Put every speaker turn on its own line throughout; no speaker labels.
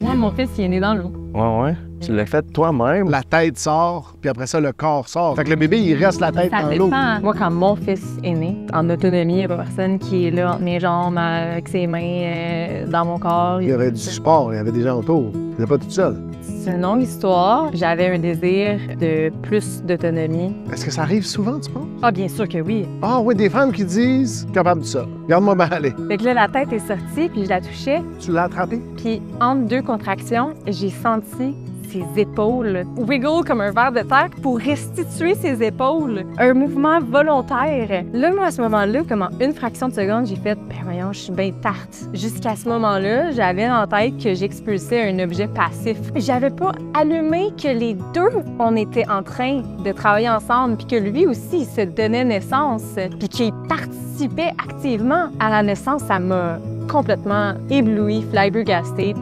Moi, mon fils, il est né dans l'eau.
Ouais. Tu l'as fait toi-même.
La tête sort, puis après ça, le corps sort. Fait que le bébé, il reste la tête
Ça
dans l'eau.
dépend. Moi, quand mon fils est né, en autonomie, il n'y a pas personne qui est là entre mes jambes, avec ses mains dans mon corps.
Il y avait du support, il y avait des gens autour. Il n'était pas tout seul.
C'est une longue histoire. J'avais un désir de plus d'autonomie.
Est-ce que ça arrive souvent, tu penses?
Ah, bien sûr que oui.
Ah oui, des femmes qui disent « capable de ça, regarde-moi bien aller ».
Fait que là, la tête est sortie, puis je la touchais.
Tu l'as attrapé?
Puis entre deux contractions, j'ai senti ses épaules wiggle comme un ver de terre pour restituer ses épaules. Un mouvement volontaire. Là, moi, à ce moment-là, comme en une fraction de seconde, j'ai fait « ben voyons, je suis bien tarte ». Jusqu'à ce moment-là, j'avais en tête que j'expulsais un objet passif. J'avais pas allumé que les deux, on était en train de travailler ensemble, puis que lui aussi, il se donnait naissance, puis qu'il participait activement à la naissance. Ça m'a complètement ébloui, flabbergasté.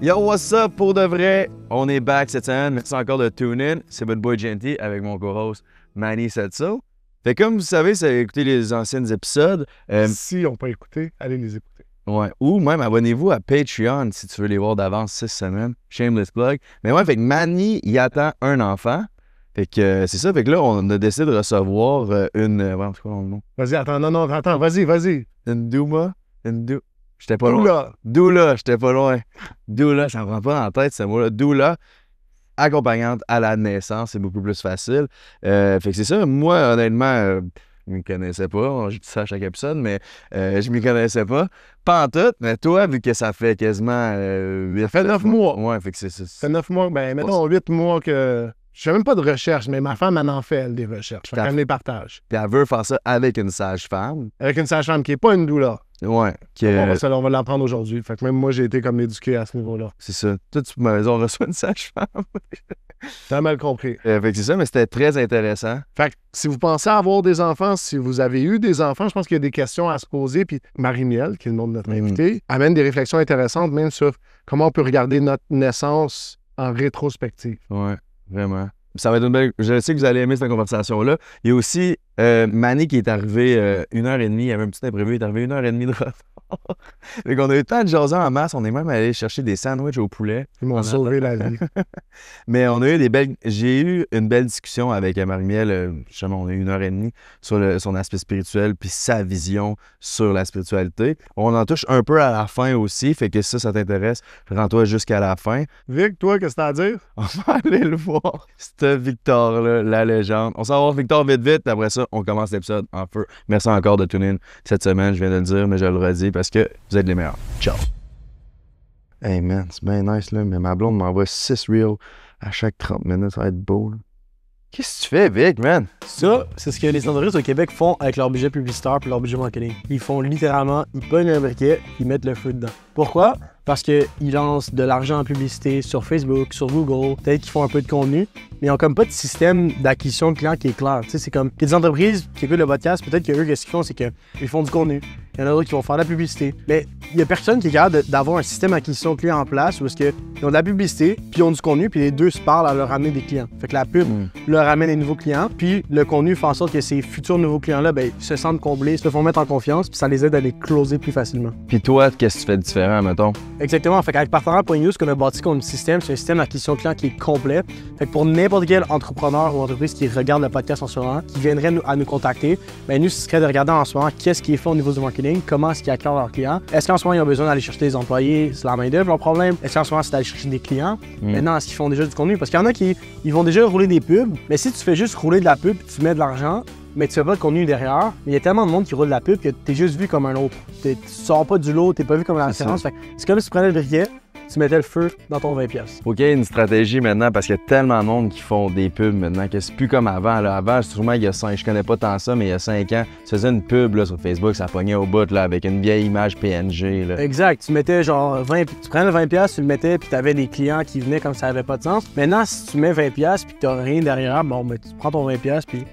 Yo, what's up pour de vrai? On est back cette semaine. Merci encore de tune in. C'est votre boy Genty avec mon co-host Manny Setso. Fait comme vous savez, si vous avez écouté les anciens épisodes.
Si on peut écouter, allez les écouter.
Ouais. Ou même abonnez-vous à Patreon si tu veux les voir d'avance 6 semaines. Shameless plug. Mais ouais, fait que Manny, il attend un enfant. Fait que c'est ça. Fait que là, on a décidé de recevoir une. En tout cas, le nom.
Vas-y, attends, vas-y.
Une Douma. J'étais pas loin. Doula, j'étais pas loin. Doula, ça me rend pas en tête ce mot-là. Doula, accompagnante à la naissance, c'est beaucoup plus facile. Fait que c'est ça. Moi, honnêtement, je m'y connaissais pas. Je dis ça à chaque épisode, mais je m'y connaissais pas. Pas en tout, mais toi, vu que ça fait quasiment.
Ça fait 9 mois.
Ouais, fait que c'est.
Ça fait 9 mois, ben mettons 8 mois que. Je fais même pas de recherche, mais ma femme, elle en fait, elle, des recherches. Fait qu'elle me les partage.
Puis elle veut faire ça avec une sage-femme.
Avec une sage-femme qui est pas une doula.
Ouais.
On va l'apprendre aujourd'hui. Fait que même moi, j'ai été comme éduqué à ce niveau-là.
C'est ça. Toi, tu m'avais dit, on reçoit une sage-femme.
T'as mal compris.
Fait que c'est ça, mais c'était très intéressant.
Fait que si vous pensez avoir des enfants, si vous avez eu des enfants, je pense qu'il y a des questions à se poser. Puis Marie-Miel, qui est le nom de notre invité, amène des réflexions intéressantes même sur comment on peut regarder notre naissance en rétrospective.
Ouais, vraiment. Ça va être une belle. Je sais que vous allez aimer cette conversation-là. Il y a aussi Manny qui est arrivé 1h30. Il y avait un petit imprévu. Il est arrivé 1h30 de retard. Fait qu'on a eu le temps de jaser en masse. On est même allé chercher des sandwichs au poulet.
Ils m'ont sauvé la vie.
Mais on a eu des belles. J'ai eu une belle discussion avec Marie-Miel. Justement, on a eu 1h30 sur son aspect spirituel puis sa vision sur la spiritualité. On en touche un peu à la fin aussi. Fait que ça t'intéresse, rends-toi jusqu'à la fin.
Vic, toi, qu'est-ce que t'as à dire?
On va aller le voir. C'était Victor-là, la légende. On s'en va voir Victor vite. Après ça, on commence l'épisode en feu. Merci encore de tuner in cette semaine. Je viens de le dire, mais je le redis parce que vous êtes les meilleurs. Ciao. Hey man, c'est bien nice là, mais ma blonde m'envoie 6 reels à chaque 30 minutes. Ça va être beau là. Qu'est-ce que tu fais, Vic, man?
Ça, c'est ce que les entreprises au Québec font avec leur budget publicitaire et leur budget marketing. Ils font littéralement, ils pognent un briquet, ils mettent le feu dedans. Pourquoi? Parce qu'ils lancent de l'argent en publicité sur Facebook, sur Google, peut-être qu'ils font un peu de contenu, mais ils n'ont comme pas de système d'acquisition de clients qui est clair. Tu sais, c'est comme, il y a des entreprises qui écoutent le podcast, peut-être qu'eux, qu'est-ce qu'ils font, c'est qu'ils font du contenu. Il y en a d'autres qui vont faire de la publicité. Mais il n'y a personne qui est capable d'avoir un système d'acquisition de clients en place où est-ce qu'ils ont de la publicité, puis ils ont du contenu, puis les deux se parlent à leur amener des clients. Fait que la pub leur amène des nouveaux clients, puis le contenu fait en sorte que ces futurs nouveaux clients-là, ben, se sentent comblés, se font mettre en confiance, puis ça les aide à les closer plus facilement.
Puis toi, qu'est-ce que tu fais de différent, mettons?
Exactement. Fait qu'avec Partenaire.news, ce qu'on a bâti comme système, c'est un système d'acquisition de clients qui est complet. Fait que pour n'importe quel entrepreneur ou entreprise qui regarde le podcast en ce moment, qui viendrait à nous contacter, ben nous, ce serait de regarder en ce moment qu'est-ce qui est fait au niveau du marketing, comment est-ce qu'ils acquièrent leurs clients. Est-ce qu'en ce moment, ils ont besoin d'aller chercher des employés, c'est la main-d'œuvre leur problème? Est-ce qu'en ce moment, c'est d'aller chercher des clients? Maintenant, est-ce qu'ils font déjà du contenu? Parce qu'il y en a qui ils vont déjà rouler des pubs, mais si tu fais juste rouler de la pub, tu mets de l'argent, mais tu fais pas de contenu derrière, mais il y a tellement de monde qui roule de la pub que t'es juste vu comme un autre. Tu sors pas du lot, t'es pas vu comme la référence. C'est comme si tu prenais le briquet, tu mettais le feu dans ton 20$.
Faut qu'il y ait une stratégie maintenant parce qu'il y a tellement de monde qui font des pubs maintenant que c'est plus comme avant. Là. Avant, sûrement il y a 5, je connais pas tant ça, mais il y a 5 ans, tu faisais une pub là, sur Facebook, ça pognait au bout là, avec une vieille image PNG. Là.
Exact. Tu mettais genre 20, tu prenais le 20$, tu le mettais, puis t'avais des clients qui venaient comme ça avait pas de sens. Maintenant, si tu mets 20$ puis que t'as rien derrière, bon, ben, tu prends ton 20$ puis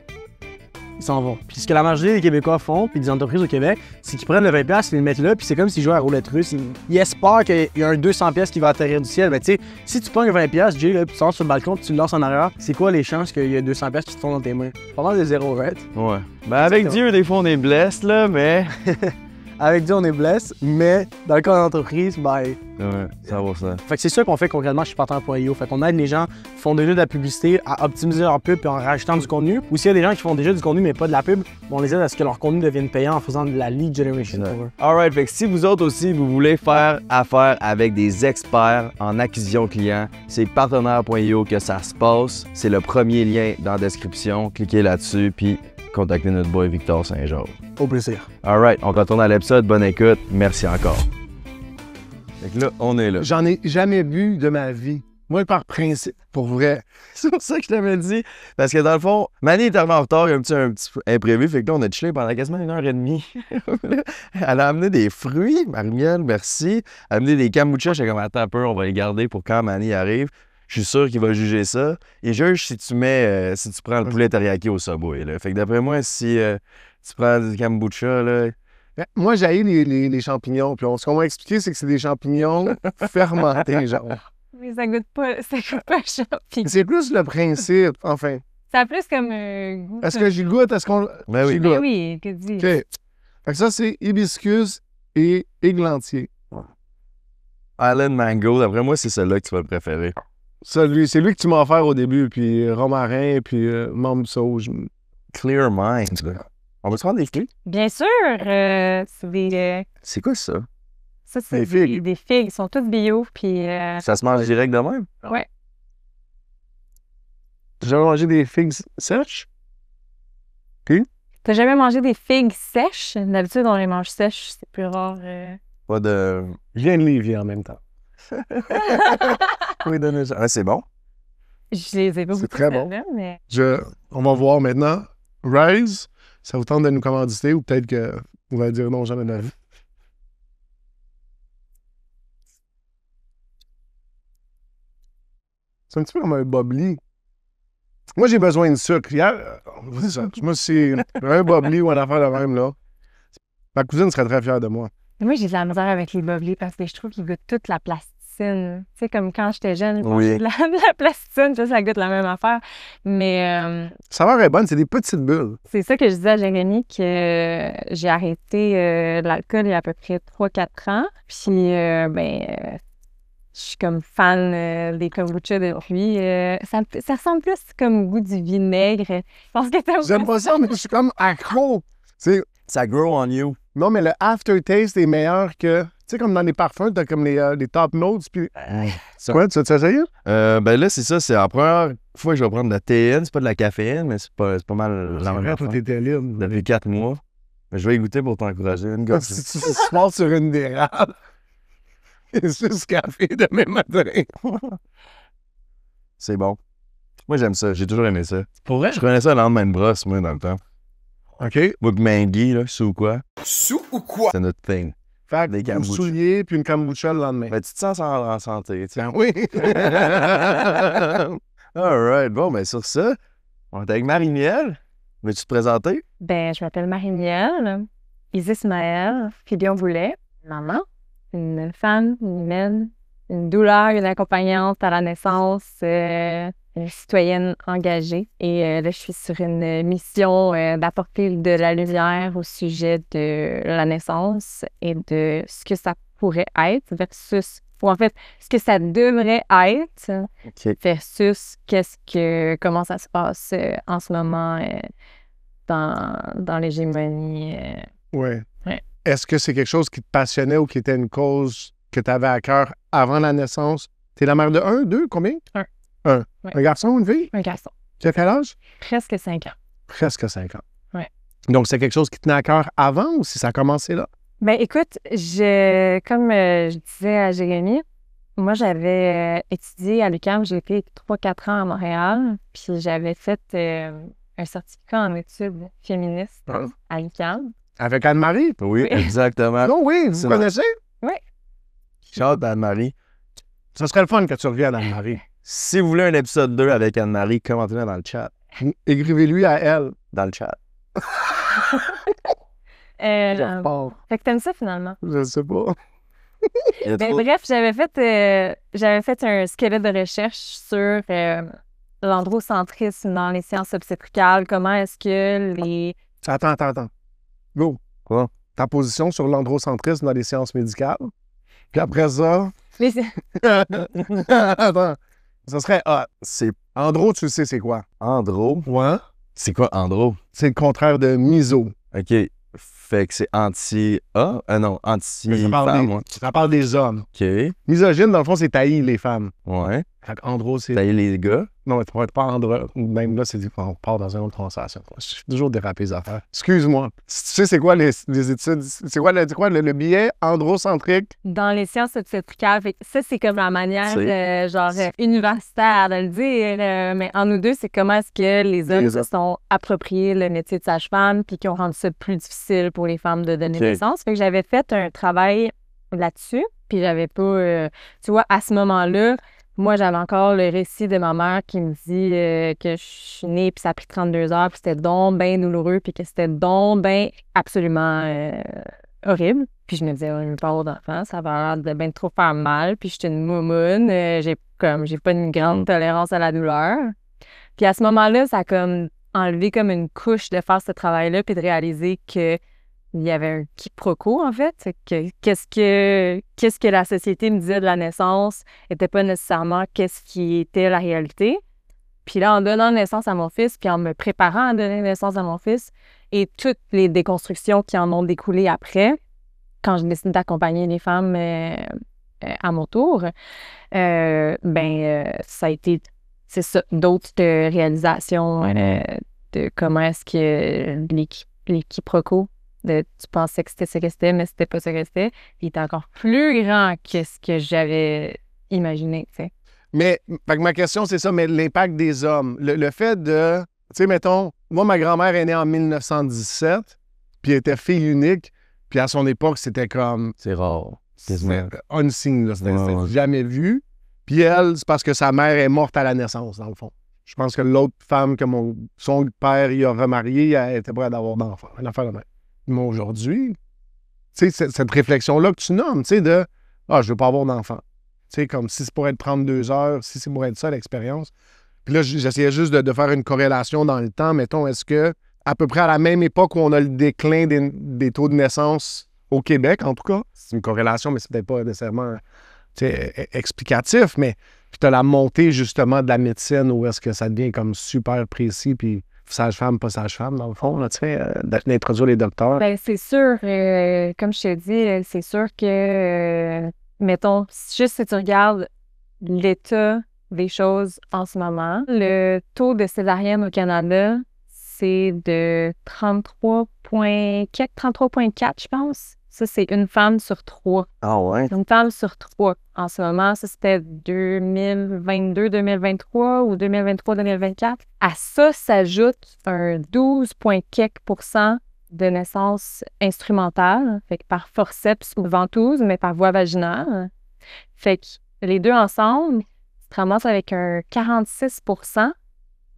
ils s'en vont. Puis ce que la majorité des Québécois font, puis des entreprises au Québec, c'est qu'ils prennent le 20$, ils le mettent là, puis c'est comme s'ils jouaient à roulette russe. Ils espèrent qu'il y a un 200$ qui va atterrir du ciel. Mais tu sais, si tu prends un 20$, Jay, là, puis tu sors sur le balcon, puis tu le lances en arrière, c'est quoi les chances qu'il y ait 200$ qui te font dans tes mains? Pendant des zéros, right?
Ouais. Ben avec Dieu, des fois on est blessé, là, mais.
Avec Dieu, on est blessé, mais dans le cas d'entreprise, bye.
Ouais, ça vaut ça.
Fait que c'est ça qu'on fait concrètement chez Partant.io. Fait qu'on aide les gens qui font déjà de la publicité à optimiser leur pub et en rajoutant du contenu. Ou s'il y a des gens qui font déjà du contenu mais pas de la pub, on les aide à ce que leur contenu devienne payant en faisant de la lead generation.
Alright, fait que si vous autres aussi, vous voulez faire affaire avec des experts en acquisition client, c'est partenaire.io que ça se passe. C'est le premier lien dans la description. Cliquez là-dessus, puis contactez notre boy Victor Saint-Georges.
Au plaisir.
Alright, on retourne à l'épisode. Bonne écoute. Merci encore. Fait que là, on est là.
J'en ai jamais bu de ma vie. Moi, par principe, pour vrai.
C'est pour ça que je t'avais dit. Parce que dans le fond, Manny est arrivé en retard, il y a un petit imprévu. Fait que là, on a chillé pendant quasiment 1h30. Elle a amené des fruits, Marie-Miel, merci. Elle a amené des kombucha. J'étais comme, attends un peu, on va les garder pour quand Manny arrive. Je suis sûr qu'il va juger ça. Il juge si tu prends le poulet teriyaki au Subway. Là. Fait que d'après moi, si tu prends du kombucha, là.
Moi, j'ai les champignons. Puis ce qu'on m'a expliqué, c'est que c'est des champignons fermentés, genre.
Mais ça goûte pas champignon.
C'est plus le principe, enfin.
Ça a plus comme un goût.
Est-ce que j'y goûte? Est-ce qu'on.
Ben oui.
J'y goûte.
Ben oui, que dis.
OK. Fait que ça, c'est hibiscus et églantier.
Island Mango, d'après moi, c'est celui-là que tu vas le préférer.
C'est lui que tu m'as offert au début, puis romarin, puis membre de sauge.
Clear Mind. On va se prendre des fruits?
Bien sûr, c'est des.
C'est quoi ça?
Ça, c'est
Des figues.
des figues. Ils sont toutes bio, puis.
Ça se mange direct de même?
Ouais.
T'as jamais mangé des figues sèches?
T'as jamais mangé des figues sèches? D'habitude, on les mange sèches, c'est plus rare.
Pas de.
Je viens de Lévis en même temps.
Oui, donner ça. Ah, c'est bon.
Je les ai pas
C'est
goûtés,
très bon.
celles-là, mais.
On va voir maintenant. Rise, ça vous tente de nous commanditer ou peut-être que vous allez dire non, jamais de la vie. C'est un petit peu comme un bubbly. Moi, j'ai besoin de sucre. Hier, c'est ça. Moi, c'est un bubbly ou une affaire de même, là. Ma cousine serait très fière de moi.
Moi, j'ai de la misère avec les bubbly parce que je trouve qu'ils goûtent toute la plasticine. Tu sais, comme quand j'étais jeune, je mangeais de la plasticine, ça goûte la même affaire. Mais
Ça va être bonne, c'est des petites bulles.
c'est ça que je disais à Jérémy, que j'ai arrêté l'alcool il y a à peu près 3-4 ans. Puis, je suis comme fan des kombucha depuis. Ça ressemble plus comme au goût du vinaigre. Je pense que t'as
J'aime pas ça, mais je suis comme accro. C'est...
Ça grow on you.
Non, mais le aftertaste est meilleur que... Tu sais, comme dans les parfums, t'as comme les top notes, puis... Quoi, tu as essayé?
Ben là, c'est ça. C'est la première fois que je vais prendre de la théine. C'est pas de la caféine, mais c'est pas mal la même
Vrai,
affaire.
toi, t'étais libre.
Depuis 4 mois. Mais je vais y goûter pour t'encourager. Une gosse.
Si tu se passes sur une dérape, c'est juste café demain matin.
C'est bon. Moi, j'aime ça. J'ai toujours aimé ça.
Pour vrai?
Je connais ça le lendemain de brosse, moi, dans le temps.
OK.
Moi, que Maggie, là, sous quoi?
Sous ou quoi?
C'est notre thing.
Fait
Des
que vous
kombucha.
souliez puis une kombucha le lendemain.
Ben, tu te sens en santé, tu sais.
Ben oui.
Alright. Bon, ben, sur ça, on est avec Marie-Miel. Veux-tu te présenter?
Ben, je m'appelle Marie-Miel, Isis Maël, Filion Boulet, maman, une femme, une humaine, une douleur, une accompagnante à la naissance, une citoyenne engagée. Et là, je suis sur une mission d'apporter de la lumière au sujet de la naissance et de ce que ça pourrait être versus, ou en fait, ce que ça devrait être
OK.
versus comment ça se passe en ce moment dans l'hégémonie.
Ouais.
Ouais.
Est-ce que c'est quelque chose qui te passionnait ou qui était une cause que tu avais à cœur avant la naissance? T'es la mère de 1, 2, combien? Un.
Ouais.
Un garçon ou une fille?
Un garçon.
Tu as quel âge?
Presque 5 ans.
Presque 5 ans.
Ouais.
Donc, c'est quelque chose qui tenait à cœur avant ou si ça a commencé là?
Ben écoute, comme je disais à Jérémy, moi j'avais étudié à l'UQAM, j'ai été 3-4 ans à Montréal, puis j'avais fait un certificat en études féministes
Ah.
à l'UQAM.
Avec Anne-Marie?
Oui, exactement.
Non, oui, vous
C'est
connaissez?
Shout Anne-Marie.
Ça serait le fun que tu reviennes, Anne-Marie.
Si vous voulez un épisode 2 avec Anne-Marie, commentez-le dans le chat.
Écrivez-lui à elle.
Dans le chat.
Fait que t'aimes ça finalement?
Je sais pas.
Bref, j'avais fait un squelette de recherche sur l'androcentrisme dans les sciences obstétricales. Comment est-ce que les...
Attends. Go.
Quoi?
Ta position sur l'androcentrisme dans les sciences médicales. Puis après ça... Attends. Ça serait...
C'est
andro, tu sais c'est quoi?
andro.
Ouais.
C'est quoi andro?
C'est le contraire de miso.
OK. Fait que c'est anti-A? Non, anti-femme.
Ça parle des hommes.
OK.
Misogyne, dans le fond, c'est tailler les femmes.
Ouais.
Fait qu'andro, c'est...
Tailler les gars.
Non, mais tu pourrais pas andro. Même là, c'est dit qu'on part dans une autre conversation. Je suis toujours dérapé les affaires. Excuse-moi. Tu sais, c'est quoi les études? C'est quoi le biais androcentrique?
Dans les sciences obstétricales, fait que ça, c'est comme la manière, universitaire de le dire. Mais en nous deux, c'est comment est-ce que les hommes se sont appropriés le métier de sage-femme puis qui ont rendu ça plus difficile pour les femmes de donner naissance. Fait que j'avais fait un travail là-dessus, puis j'avais pas... tu vois, à ce moment-là, moi, j'avais encore le récit de ma mère qui me dit que je suis née, puis ça a pris 32 heures, puis c'était donc bien douloureux, puis que c'était donc bien absolument horrible. Puis je me disais, je veux pas avoir d'enfant, ça va l'air de bien trop faire mal, puis j'étais une moumoune, j'ai pas une grande tolérance à la douleur. Puis à ce moment-là, ça a comme enlevé comme une couche de faire ce travail-là, puis de réaliser que il y avait un quiproquo, en fait. Qu'est-ce que la société me disait de la naissance n'était pas nécessairement qu'est-ce qui était la réalité. Puis là, en donnant naissance à mon fils, puis en me préparant à donner naissance à mon fils, et toutes les déconstructions qui en ont découlé après, quand j'ai décidé d'accompagner les femmes à mon tour, ça a été, c'est ça, d'autres réalisations de comment est-ce que les quiproquos, tu pensais que c'était ce que c'était, mais c'était pas ce que c'était. Il était encore plus grand que ce que j'avais imaginé, tu sais.
Mais, fait que ma question, c'est ça, mais l'impact des hommes. Le fait de, tu sais, mettons, moi, ma grand-mère est née en 1917, puis elle était fille unique, puis à son époque, c'était comme...
C'est rare.
Unseen, là, c'était jamais vu. Puis elle, c'est parce que sa mère est morte à la naissance, dans le fond. Je pense que l'autre femme que son père y a remarié, elle était prête d'avoir d'enfants. Une affaire de même. Mais aujourd'hui, tu sais, cette réflexion-là que tu nommes, tu sais, de « Ah, je veux pas avoir d'enfant ». Tu sais, comme si c'est pour être 32 heures, si c'est pour être ça l'expérience. Puis là, j'essayais juste de faire une corrélation dans le temps. Mettons, est-ce que à peu près à la même époque où on a le déclin des taux de naissance au Québec, en tout cas, c'est une corrélation, mais c'est peut-être pas nécessairement explicatif, mais puis tu as la montée justement de la médecine où est-ce que ça devient comme super précis, puis sage-femme, pas sage-femme, dans le fond, là, tu sais, d'introduire les docteurs.
Bien, c'est sûr, comme je te dis, c'est sûr que, mettons, juste si tu regardes l'état des choses en ce moment, le taux de césarienne au Canada, c'est de 33,4, je pense. Ça, c'est une femme sur 3.
Ah ouais?
Une femme sur 3 en ce moment. Ça, c'était 2022-2023 ou 2023-2024. À ça s'ajoute un 12,4% de naissances instrumentales, fait que par forceps ou ventouse, mais par voie vaginale. Fait que les deux ensemble, tu te ramasses avec un 46%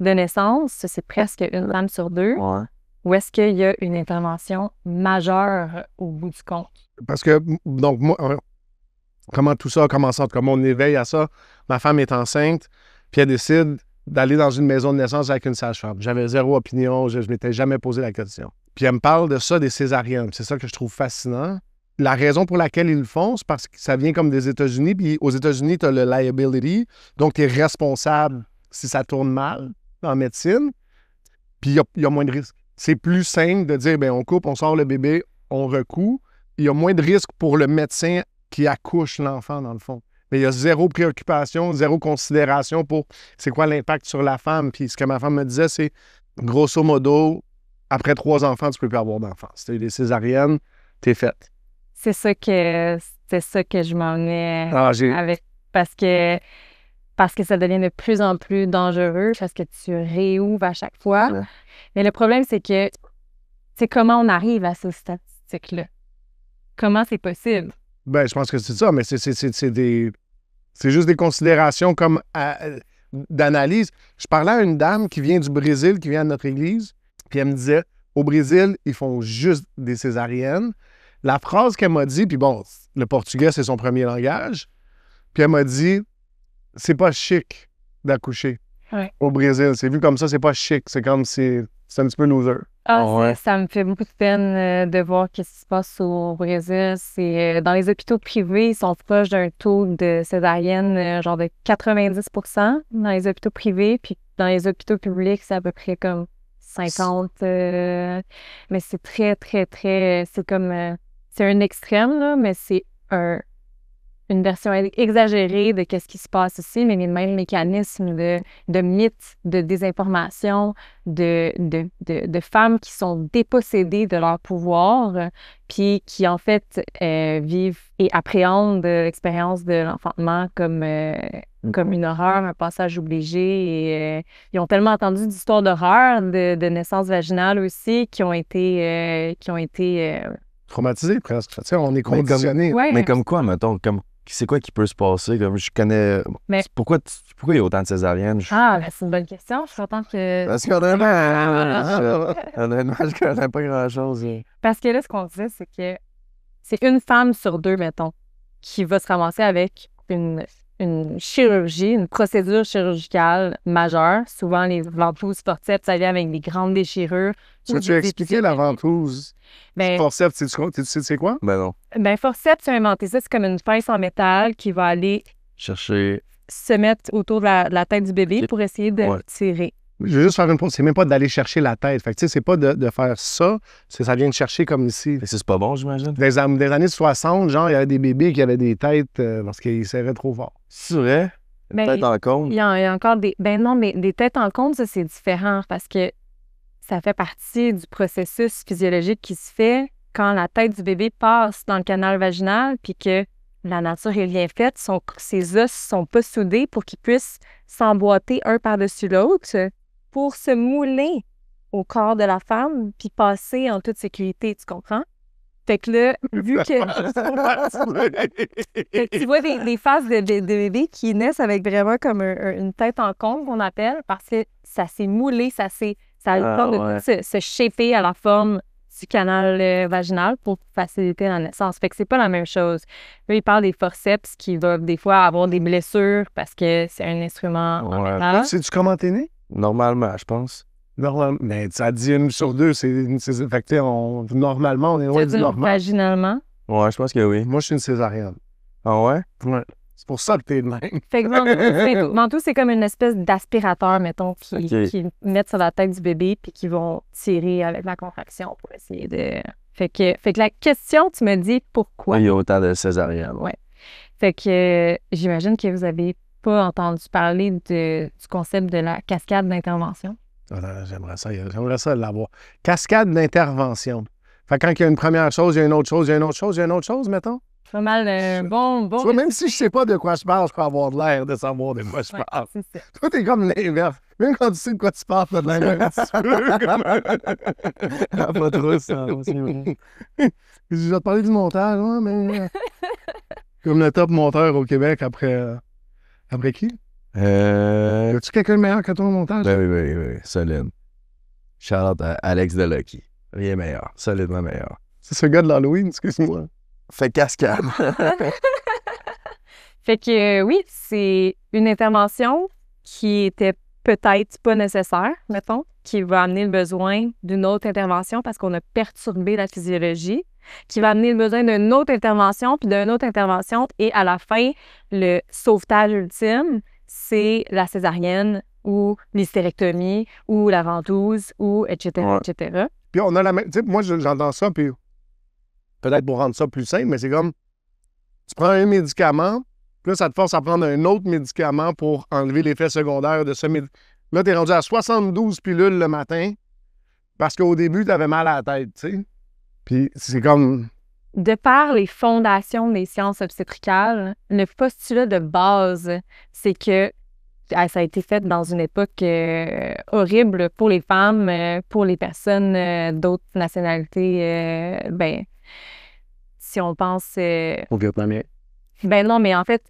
de naissances. Ça, c'est presque une femme sur 2.
Ouais.
Ou est-ce qu'il y a une intervention majeure au bout du compte?
Parce que, donc, moi, comment tout ça a commencé, en tout cas, mon éveil à ça, ma femme est enceinte, puis elle décide d'aller dans une maison de naissance avec une sage-femme. J'avais zéro opinion, je ne m'étais jamais posé la question. Puis elle me parle de ça, des césariennes. C'est ça que je trouve fascinant. La raison pour laquelle ils le font, c'est parce que ça vient comme des États-Unis, puis aux États-Unis, tu as le liability, donc tu es responsable si ça tourne mal en médecine, puis il y a moins de risques. C'est plus simple de dire, bien, on coupe, on sort le bébé, on recoue. Il y a moins de risques pour le médecin qui accouche l'enfant, dans le fond. Mais il y a zéro préoccupation, zéro considération pour c'est quoi l'impact sur la femme. Puis ce que ma femme me disait, c'est, grosso modo, après 3 enfants, tu peux plus avoir d'enfants. Si tu as eu des césariennes, t'es faite.
C'est ça que je m'en venais avec. Parce que ça devient de plus en plus dangereux, parce que tu réouvres à chaque fois. Ouais. Mais le problème, c'est que, c'est comment on arrive à ces statistiques-là? Comment c'est possible?
Ben, je pense que c'est ça, mais c'est juste des considérations comme d'analyse. Je parlais à une dame qui vient du Brésil, qui vient à notre église, puis elle me disait, Au Brésil, ils font juste des césariennes. La phrase qu'elle m'a dit, puis bon, le portugais, c'est son premier langage, puis elle m'a dit, c'est pas chic d'accoucher au Brésil. C'est vu comme ça, c'est pas chic. C'est comme c'est un petit peu loser.
Ça me fait beaucoup de peine de voir ce qui se passe au Brésil. C'est dans les hôpitaux privés, ils sont proches d'un taux de césarienne genre de 90% dans les hôpitaux privés, puis dans les hôpitaux publics, c'est à peu près comme 50. Mais c'est très, très, très... C'est comme... c'est un extrême, là, mais c'est une version exagérée de ce qui se passe ici, mais les mêmes mécanismes de mythes, de désinformation, de femmes qui sont dépossédées de leur pouvoir, puis qui, en fait, vivent et appréhendent l'expérience de l'enfantement comme une horreur, un passage obligé. Et ils ont tellement entendu d'histoires d'horreur, de naissance vaginale aussi, qui ont été
traumatisés presque. Tu sais, on est conditionnés.
Mais comme quoi, mettons, c'est quoi qui peut se passer? Comme je connais.
Mais...
Pourquoi il y a autant de césariennes?
C'est une bonne question. Je suis contente que.
Parce qu'honnêtement, je connais pas grand-chose.
Parce que là, ce qu'on disait, c'est que c'est une femme sur deux, mettons, qui va se ramasser avec une chirurgie, une procédure chirurgicale majeure. Souvent, les ventouses forceps, ça vient avec des grandes déchirures.
Tu as expliqué la ventouse? Forceps, tu sais c'est quoi?
Ben non.
Forceps, tu as inventé ça. C'est comme une pince en métal qui va aller se mettre autour de la tête du bébé pour essayer de tirer.
Je veux juste faire une pause. C'est même pas d'aller chercher la tête. Fait que, tu sais, c'est pas de faire ça. Ça vient de chercher comme ici.
C'est pas bon, j'imagine?
Des années 60, genre, il y avait des bébés qui avaient des têtes parce qu'ils serraient trop fort.
C'est vrai? Des têtes en cône?
Il y a encore des... non, mais des têtes en cône, ça, c'est différent parce que ça fait partie du processus physiologique qui se fait quand la tête du bébé passe dans le canal vaginal puis que la nature est bien faite. Ses os sont pas soudés pour qu'ils puissent s'emboîter un par-dessus l'autre pour se mouler au corps de la femme puis passer en toute sécurité, tu comprends? Fait que là, vu que... fait que tu vois des faces de bébés qui naissent avec vraiment comme une tête en cône qu'on appelle parce que ça s'est moulé, ça a eu le temps de se shaper à la forme du canal vaginal pour faciliter la naissance. Fait que c'est pas la même chose. Eux, ils parlent des forceps qui doivent des fois avoir des blessures parce que c'est un instrument en métal.
Sais-tu comment t'es né?
Normalement, je pense.
Normalement. Mais ça dit une sur deux, c'est fait que normalement, on est loin du normal.
Vaginalement?
Ouais, je pense que oui.
Moi, je suis une césarienne.
Ah ouais?
Ouais. C'est pour ça que t'es de même.
Fait que Mantoux, c'est comme une espèce d'aspirateur, mettons, qui mettent sur la tête du bébé puis qui vont tirer avec la contraction pour essayer de... Fait que la question, tu me dis pourquoi?
Il y a autant de césariennes.
Ouais. Fait que j'imagine que vous avez pas entendu parler du concept de la cascade d'intervention.
J'aimerais ça l'avoir. Cascade d'intervention. Fait que quand il y a une première chose, il y a une autre chose, il y a une autre chose, il y a une autre chose, mettons.
Pas mal bon.
Tu vois, même si je sais pas de quoi je parle, je peux avoir de l'air de savoir de quoi je parle.
C'est ça.
Toi, t'es comme l'inverse. Même quand tu sais de quoi tu parles, t'as de l'air un petit peu.
Pas trop ça.
Je vais te parler du montage, ouais, mais... Comme le top monteur au Québec après qui? Y a-tu quelqu'un de meilleur que toi au montage?
Oui, solide. Shout-out à Alex Delucky. Rien meilleur. Solidement meilleur.
C'est ce gars de l'Halloween, excuse-moi.
Fait cascade.
Fait que oui, c'est une intervention qui était peut-être pas nécessaire, mettons, qui va amener le besoin d'une autre intervention parce qu'on a perturbé la physiologie, qui va amener le besoin d'une autre intervention, puis d'une autre intervention, et à la fin, le sauvetage ultime, c'est la césarienne ou l'hystérectomie ou la ventouse ou etc., etc.
Puis on a la même... Tu sais, moi, j'entends ça, puis peut-être pour rendre ça plus simple, mais c'est comme, tu prends un médicament, puis là, ça te force à prendre un autre médicament pour enlever l'effet secondaire de ce médicament. Là, t'es rendu à 72 pilules le matin parce qu'au début, t'avais mal à la tête, tu sais. Puis c'est comme...
De par les fondations des sciences obstétricales, le postulat de base, c'est que ça a été fait dans une époque horrible pour les femmes, pour les personnes d'autres nationalités, si on pense...
Au Vietnamien.
Ben non, mais en fait,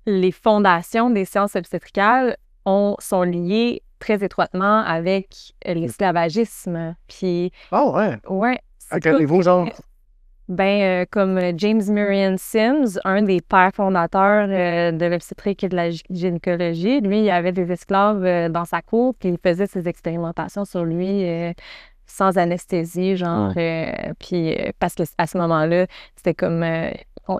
les fondations des sciences obstétricales sont liées très étroitement avec l'esclavagisme. Puis, ouais.
À quel niveau, genre?
Comme James Murray Sims, un des pères fondateurs de l'obstétrique et de la gynécologie, lui, il avait des esclaves dans sa cour, puis il faisait ses expérimentations sur lui sans anesthésie, genre. Puis parce que à ce moment-là, c'était comme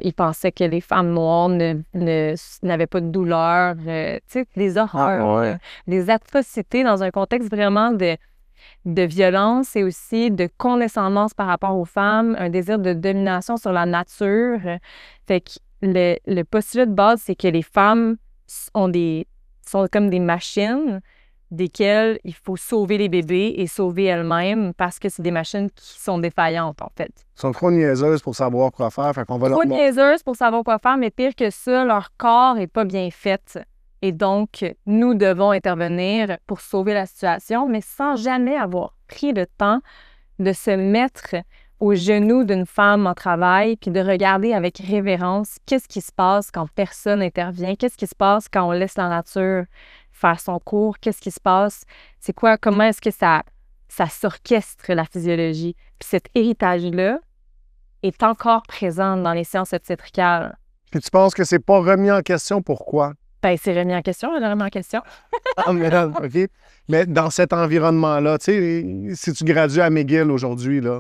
il pensait que les femmes noires n'avaient pas de douleur, tu sais, des horreurs, des atrocités dans un contexte vraiment de violence et aussi de condescendance par rapport aux femmes, un désir de domination sur la nature. Fait que le postulat de base, c'est que les femmes sont comme des machines desquelles il faut sauver les bébés et sauver elles-mêmes parce que c'est des machines qui sont défaillantes, en fait.
Ils sont trop niaiseuses pour savoir quoi faire, fait qu'on va
trop niaiseuses pour savoir quoi faire, mais pire que ça, leur corps est pas bien fait. Et donc, nous devons intervenir pour sauver la situation, mais sans jamais avoir pris le temps de se mettre aux genoux d'une femme en travail puis de regarder avec révérence qu'est-ce qui se passe quand personne n'intervient, qu'est-ce qui se passe quand on laisse la nature faire son cours, qu'est-ce qui se passe, c'est quoi, comment est-ce que ça s'orchestre la physiologie. Puis cet héritage-là est encore présent dans les sciences obstétricales.
Puis tu penses que c'est pas remis en question, pourquoi?
Ben, c'est remis en question, elle est remis en question.
OK. Mais dans cet environnement-là, tu sais, si tu gradues à McGill aujourd'hui, là,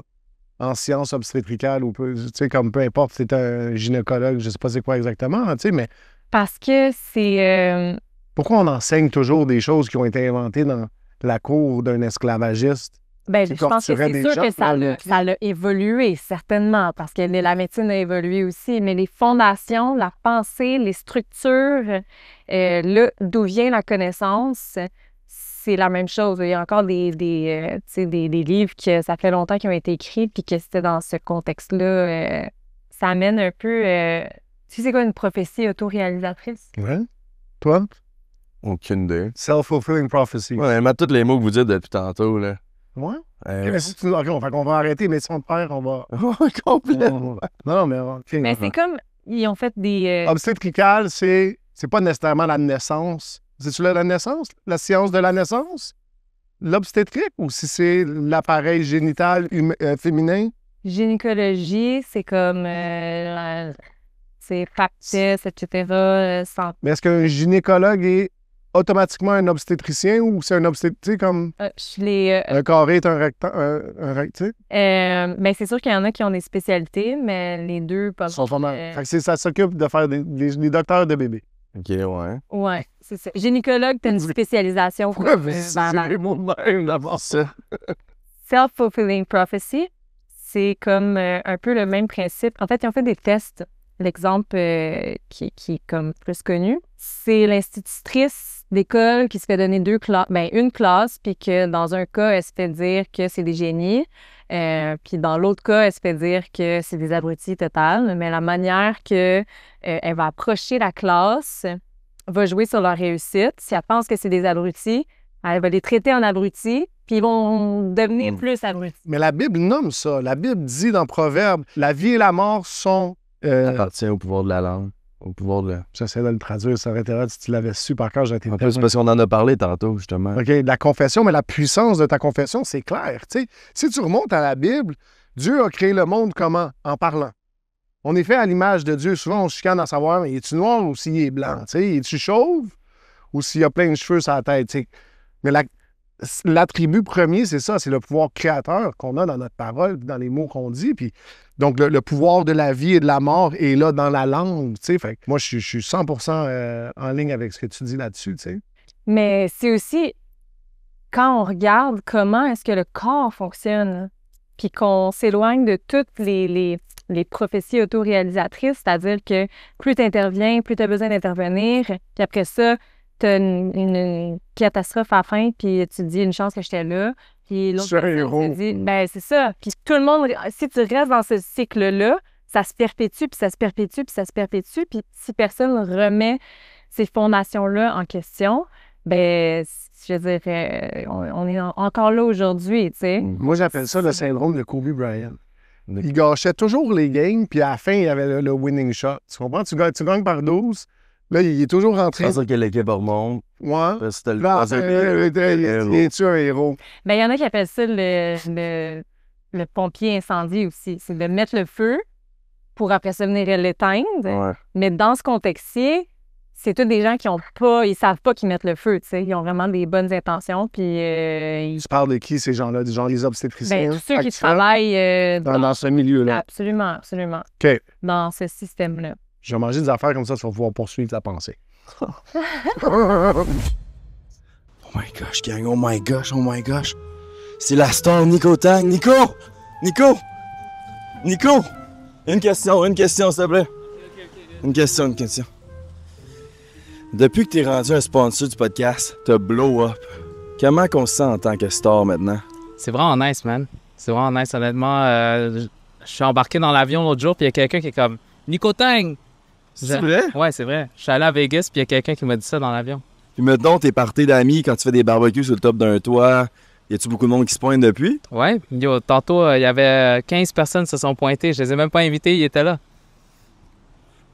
en sciences obstétricales, ou tu sais, comme peu importe, c'est un gynécologue, je sais pas c'est quoi exactement, tu sais, mais...
Parce que c'est...
Pourquoi on enseigne toujours des choses qui ont été inventées dans la cour d'un esclavagiste?
Ben, je pense que c'est sûr que ça a évolué, certainement, parce que la médecine a évolué aussi, mais les fondations, la pensée, les structures, là, d'où vient la connaissance, c'est la même chose. Il y a encore des livres que ça fait longtemps qui ont été écrits, puis que c'était dans ce contexte-là. Ça amène un peu... tu sais, c'est quoi une prophétie autoréalisatrice?
Ouais. Toi?
Aucune idée.
Self-fulfilling prophecy.
Ouais, mais tous les mots que vous dites depuis tantôt, là.
Ouais? OK, on va arrêter, mais si on te perd, on va...
Complètement.
Non, mais... Okay.
Mais c'est comme... Ils ont fait des...
Obstétrical, c'est pas nécessairement la naissance. C'est-tu la naissance? La science de la naissance? L'obstétrique? Ou si c'est l'appareil génital féminin?
Gynécologie, c'est comme... c'est factice, etc.
Mais est-ce qu'un gynécologue est automatiquement un obstétricien ou c'est un obstétricien comme un carré est un rectangle?
Ben c'est sûr qu'il y en a qui ont des spécialités, mais les deux peuvent...
Fait que ça s'occupe de faire des docteurs de bébés.
OK, ouais.
Ouais, c'est ça. Gynécologue, t'as une spécialisation.
Pourquoi c'est les mots de même d'abord ça?
Self-fulfilling prophecy, c'est comme un peu le même principe. En fait, ils ont fait des tests. L'exemple qui est comme plus connu, c'est l'institutrice d'école qui se fait donner une classe, puis que dans un cas, elle se fait dire que c'est des génies, puis dans l'autre cas, elle se fait dire que c'est des abrutis total. Mais la manière que elle va approcher la classe va jouer sur leur réussite. Si elle pense que c'est des abrutis, elle va les traiter en abrutis, puis ils vont devenir plus abrutis.
Mais la Bible nomme ça. La Bible dit dans Proverbes, la vie et la mort sont...
appartient au pouvoir de la langue. Au pouvoir de...
J'essaie de le traduire, ça aurait été rare si tu l'avais su par cœur.
En plus, c'est parce qu'on en a parlé tantôt, justement.
OK, la confession, mais la puissance de ta confession, c'est clair. Tu sais, si tu remontes à la Bible, Dieu a créé le monde comment? En parlant. On est fait à l'image de Dieu. Souvent, on se chicane à savoir, mais est-tu noir ou s'il est blanc? Tu sais, es-tu chauve ou s'il a plein de cheveux sur la tête? Tu sais? Mais l'attribut premier, c'est ça, c'est le pouvoir créateur qu'on a dans notre parole, dans les mots qu'on dit. Puis, donc, le pouvoir de la vie et de la mort est là dans la langue. Tu sais, fait que moi, je suis 100% en ligne avec ce que tu dis là-dessus. Tu sais.
Mais c'est aussi quand on regarde comment est-ce que le corps fonctionne, puis qu'on s'éloigne de toutes les prophéties autoréalisatrices, c'est-à-dire que plus tu interviens, plus tu as besoin d'intervenir, puis après ça, tu as une catastrophe à la fin, puis tu te dis une chance que j'étais là. Puis l'autre personne te dit, ben c'est ça. Puis tout le monde, si tu restes dans ce cycle-là, ça se perpétue, puis ça se perpétue, puis ça se perpétue. Puis si personne remet ces fondations-là en question, ben je veux dire, on est encore là aujourd'hui, tu sais.
Moi, j'appelle ça le syndrome de Kobe Bryant. Il gâchait toujours les games, puis à la fin, il y avait le winning shot. Tu comprends? Tu gagnes par 12, Là, il est toujours en train...
C'est ça que l'équipe remonte.
Ouais.
Parce que
Là, es-tu un héros?
Ben, il y en a qui appellent ça le pompier incendie aussi. C'est de mettre le feu pour après ça venir l'éteindre.
Ouais.
Mais dans ce contexte-ci, c'est tous des gens qui ont pas, ils savent pas qu'ils mettent le feu, tu sais. Ils ont vraiment des bonnes intentions, puis
Tu parles de qui, ces gens-là? Des gens, les obstétriciens?
ben, tous ceux qui
actuels?
travaillent
Dans ce milieu-là.
absolument, absolument,
OK.
dans ce système-là.
Je vais manger des affaires comme ça, tu vas pouvoir poursuivre ta pensée.
Oh my gosh, gang, oh my gosh, oh my gosh. C'est la star Nico Tang. Nico! Nico! Nico! Une question, s'il te plaît. Une question. Depuis que t'es rendu un sponsor du podcast, t'as blow up. Comment qu'on se sent en tant que star maintenant?
C'est vraiment nice, man. C'est vraiment nice, honnêtement. Je suis embarqué dans l'avion l'autre jour, puis il y a quelqu'un qui est comme « Nico Tang! »
C'est vrai?
Ouais, c'est vrai. Je suis allé à Vegas, puis il y a quelqu'un qui m'a dit ça dans l'avion.
Puis mettons, t'es parti d'amis quand tu fais des barbecues sur le top d'un toit. Y a-tu beaucoup de monde qui se pointe depuis?
Ouais, yo, tantôt, il y avait 15 personnes qui se sont pointées. Je les ai même pas invités, ils étaient là.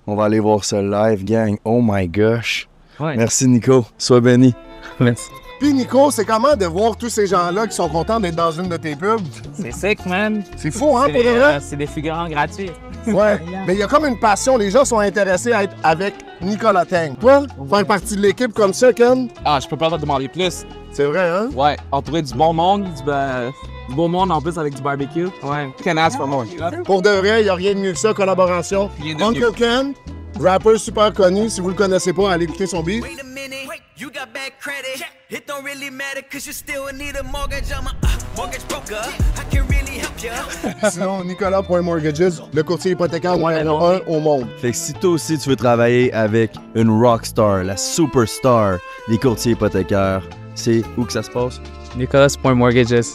On va aller voir ça live, gang. Oh my gosh.
Ouais.
Merci, Nico. Sois béni.
Merci.
Puis Nico, c'est comment de voir tous ces gens-là qui sont contents d'être dans une de tes pubs?
C'est sick, man.
C'est fou, hein, pour de vrai?
C'est des figurants gratuits.
Ouais. Mais il y a comme une passion. Les gens sont intéressés à être avec Nicolas Tang. Toi, faire partie de l'équipe comme ça, Ken?
Ah, je peux pas te demander plus.
C'est vrai, hein?
Ouais, entouré du bon monde, du beau monde en plus avec du barbecue.
Ouais.
Can't ask for more.
Pour de vrai, il n'y a rien de mieux que ça, collaboration.
Rien de
Uncle
mieux.
Ken, rappeur super connu. Si vous le connaissez pas, allez écouter son beat.
Wait a minute, you got bad credit. It don't really matter cause you still need a mortgage. I'm a mortgage broker. I can really help you.
Sinon, Nicolas.mortgages, le courtier hypothécaire numéro 1 au monde.
Fait que si toi aussi tu veux travailler avec une rockstar, la superstar des courtiers hypothécaires, c'est où que ça se passe?
Nicholas.mortgages.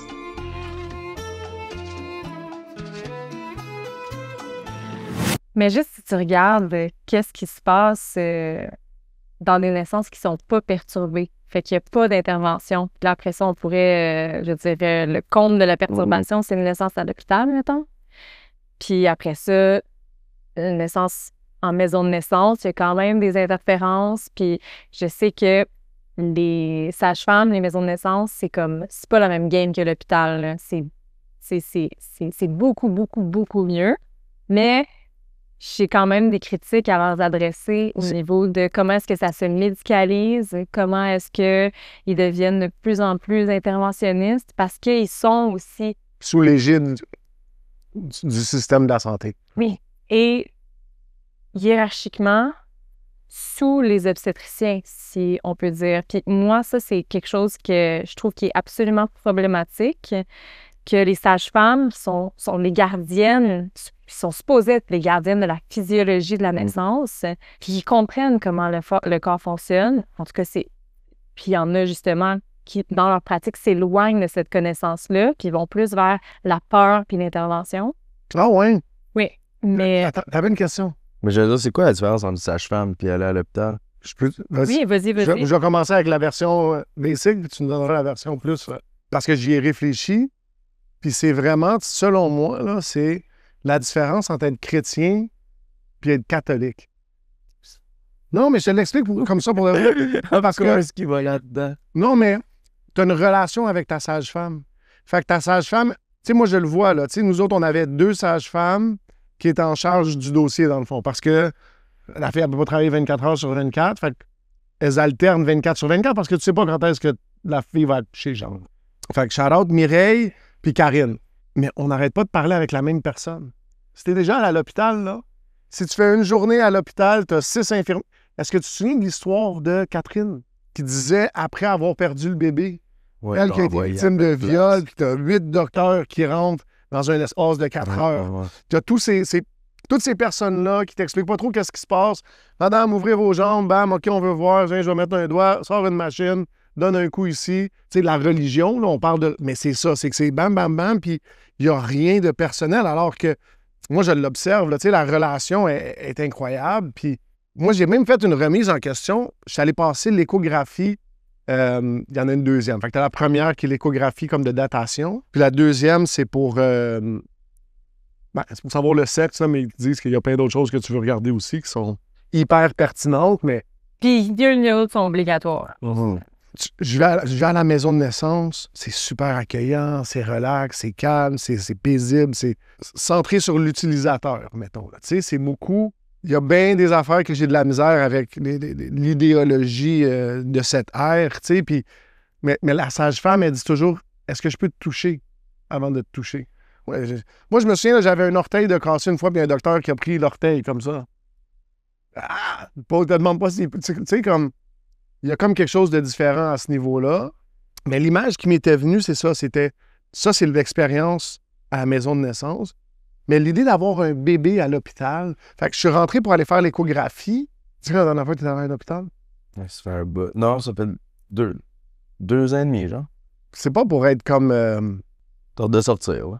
Mais juste si tu regardes qu'est-ce qui se passe dans des naissances qui sont pas perturbées. Fait qu'il n'y a pas d'intervention. Puis là, après ça, on pourrait, je dirais, le comble de la perturbation, c'est une naissance à l'hôpital, mettons. Puis après ça, une naissance en maison de naissance, il y a quand même des interférences. Puis je sais que les sages-femmes, les maisons de naissance, c'est pas la même game que l'hôpital, là. C'est beaucoup, beaucoup, beaucoup mieux. Mais j'ai quand même des critiques à leur adresser au niveau de comment est-ce que ça se médicalise, comment est-ce qu'ils deviennent de plus en plus interventionnistes, parce qu'ils sont aussi...
Sous l'égide du système de la santé.
Oui. Et hiérarchiquement, sous les obstétriciens, si on peut dire. Puis moi, ça, c'est quelque chose que je trouve qui est absolument problématique, que les sages-femmes sont les gardiennes, sont supposées être les gardiennes de la physiologie de la naissance, puis ils comprennent comment le corps fonctionne. En tout cas, puis il y en a justement qui, dans leur pratique, s'éloignent de cette connaissance-là, puis vont plus vers la peur puis l'intervention.
Ah ouais?
Oui, mais...
Attends, t'avais une question?
Mais je veux dire, c'est quoi la différence entre une sage-femme et aller à l'hôpital?
Je peux...
Oui, vas-y.
Je vais commencer avec la version basic, puis tu nous donneras la version plus... parce que j'y ai réfléchi, puis c'est vraiment, selon moi, là, c'est la différence entre être chrétien puis être catholique. Non, mais je te l'explique comme ça pour le vrai. Parce que...
ce qui va là-dedans?
Non, mais tu as une relation avec ta sage-femme. Fait que ta sage-femme... Tu sais, moi, je le vois, là. Tu sais, nous autres, on avait 2 sages-femmes qui étaient en charge du dossier, dans le fond. Parce que la fille, elle ne peut pas travailler 24 heures sur 24. Fait qu'elles alternent 24 sur 24 parce que tu sais pas quand est-ce que la fille va être chez genre. Fait que shout-out Mireille puis Karine. Mais on n'arrête pas de parler avec la même personne. Si t'es déjà à l'hôpital, là, si tu fais une journée à l'hôpital, tu as 6 infirmiers. Est-ce que tu te souviens de l'histoire de Catherine qui disait, après avoir perdu le bébé,
Ouais,
elle qui a été victime de viol, puis tu as 8 docteurs qui rentrent dans un espace de 4 heures.
Ouais.
Tu as toutes ces personnes-là qui t'expliquent pas trop qu'est-ce qui se passe. Madame, ouvrez vos jambes, bam, OK, on veut voir, je vais mettre un doigt, sors une machine, donne un coup ici. Tu sais, la religion, là, on parle de... Mais c'est ça, c'est que c'est bam, bam, bam, puis il n'y a rien de personnel, alors que moi, je l'observe, là, tu sais, la relation est incroyable, puis moi, j'ai même fait une remise en question. Je suis allé passer l'échographie. Il y en a une deuxième. Fait que tu as la première qui est l'échographie comme de datation. Puis la deuxième, c'est pour savoir le sexe, là, mais ils disent qu'il y a plein d'autres choses que tu veux regarder aussi qui sont hyper pertinentes, mais
Puis, les sont obligatoires.
Je vais à la maison de naissance, c'est super accueillant, c'est relax, c'est calme, c'est paisible, c'est centré sur l'utilisateur, mettons. Tu sais, c'est beaucoup... Il y a bien des affaires que j'ai de la misère avec l'idéologie de cette ère, tu sais, puis... Mais la sage-femme, elle dit toujours, est-ce que je peux te toucher avant de te toucher? Ouais, moi, je me souviens, là, j'avais un orteil de cassé une fois, puis un docteur qui a pris l'orteil comme ça. Ah! Paul te demande pas si... Tu sais, comme... Il y a comme quelque chose de différent à ce niveau-là. Mais l'image qui m'était venue, c'est ça. Ça, c'est l'expérience à la maison de naissance. Mais l'idée d'avoir un bébé à l'hôpital... Fait que je suis rentré pour aller faire l'échographie. Tu sais, la dernière fois que tu étais à l'hôpital?
Ouais, ça fait un bout. Non, ça fait 2 ans et demi, genre.
C'est pas pour être comme...
T'as hâte de sortir, ouais.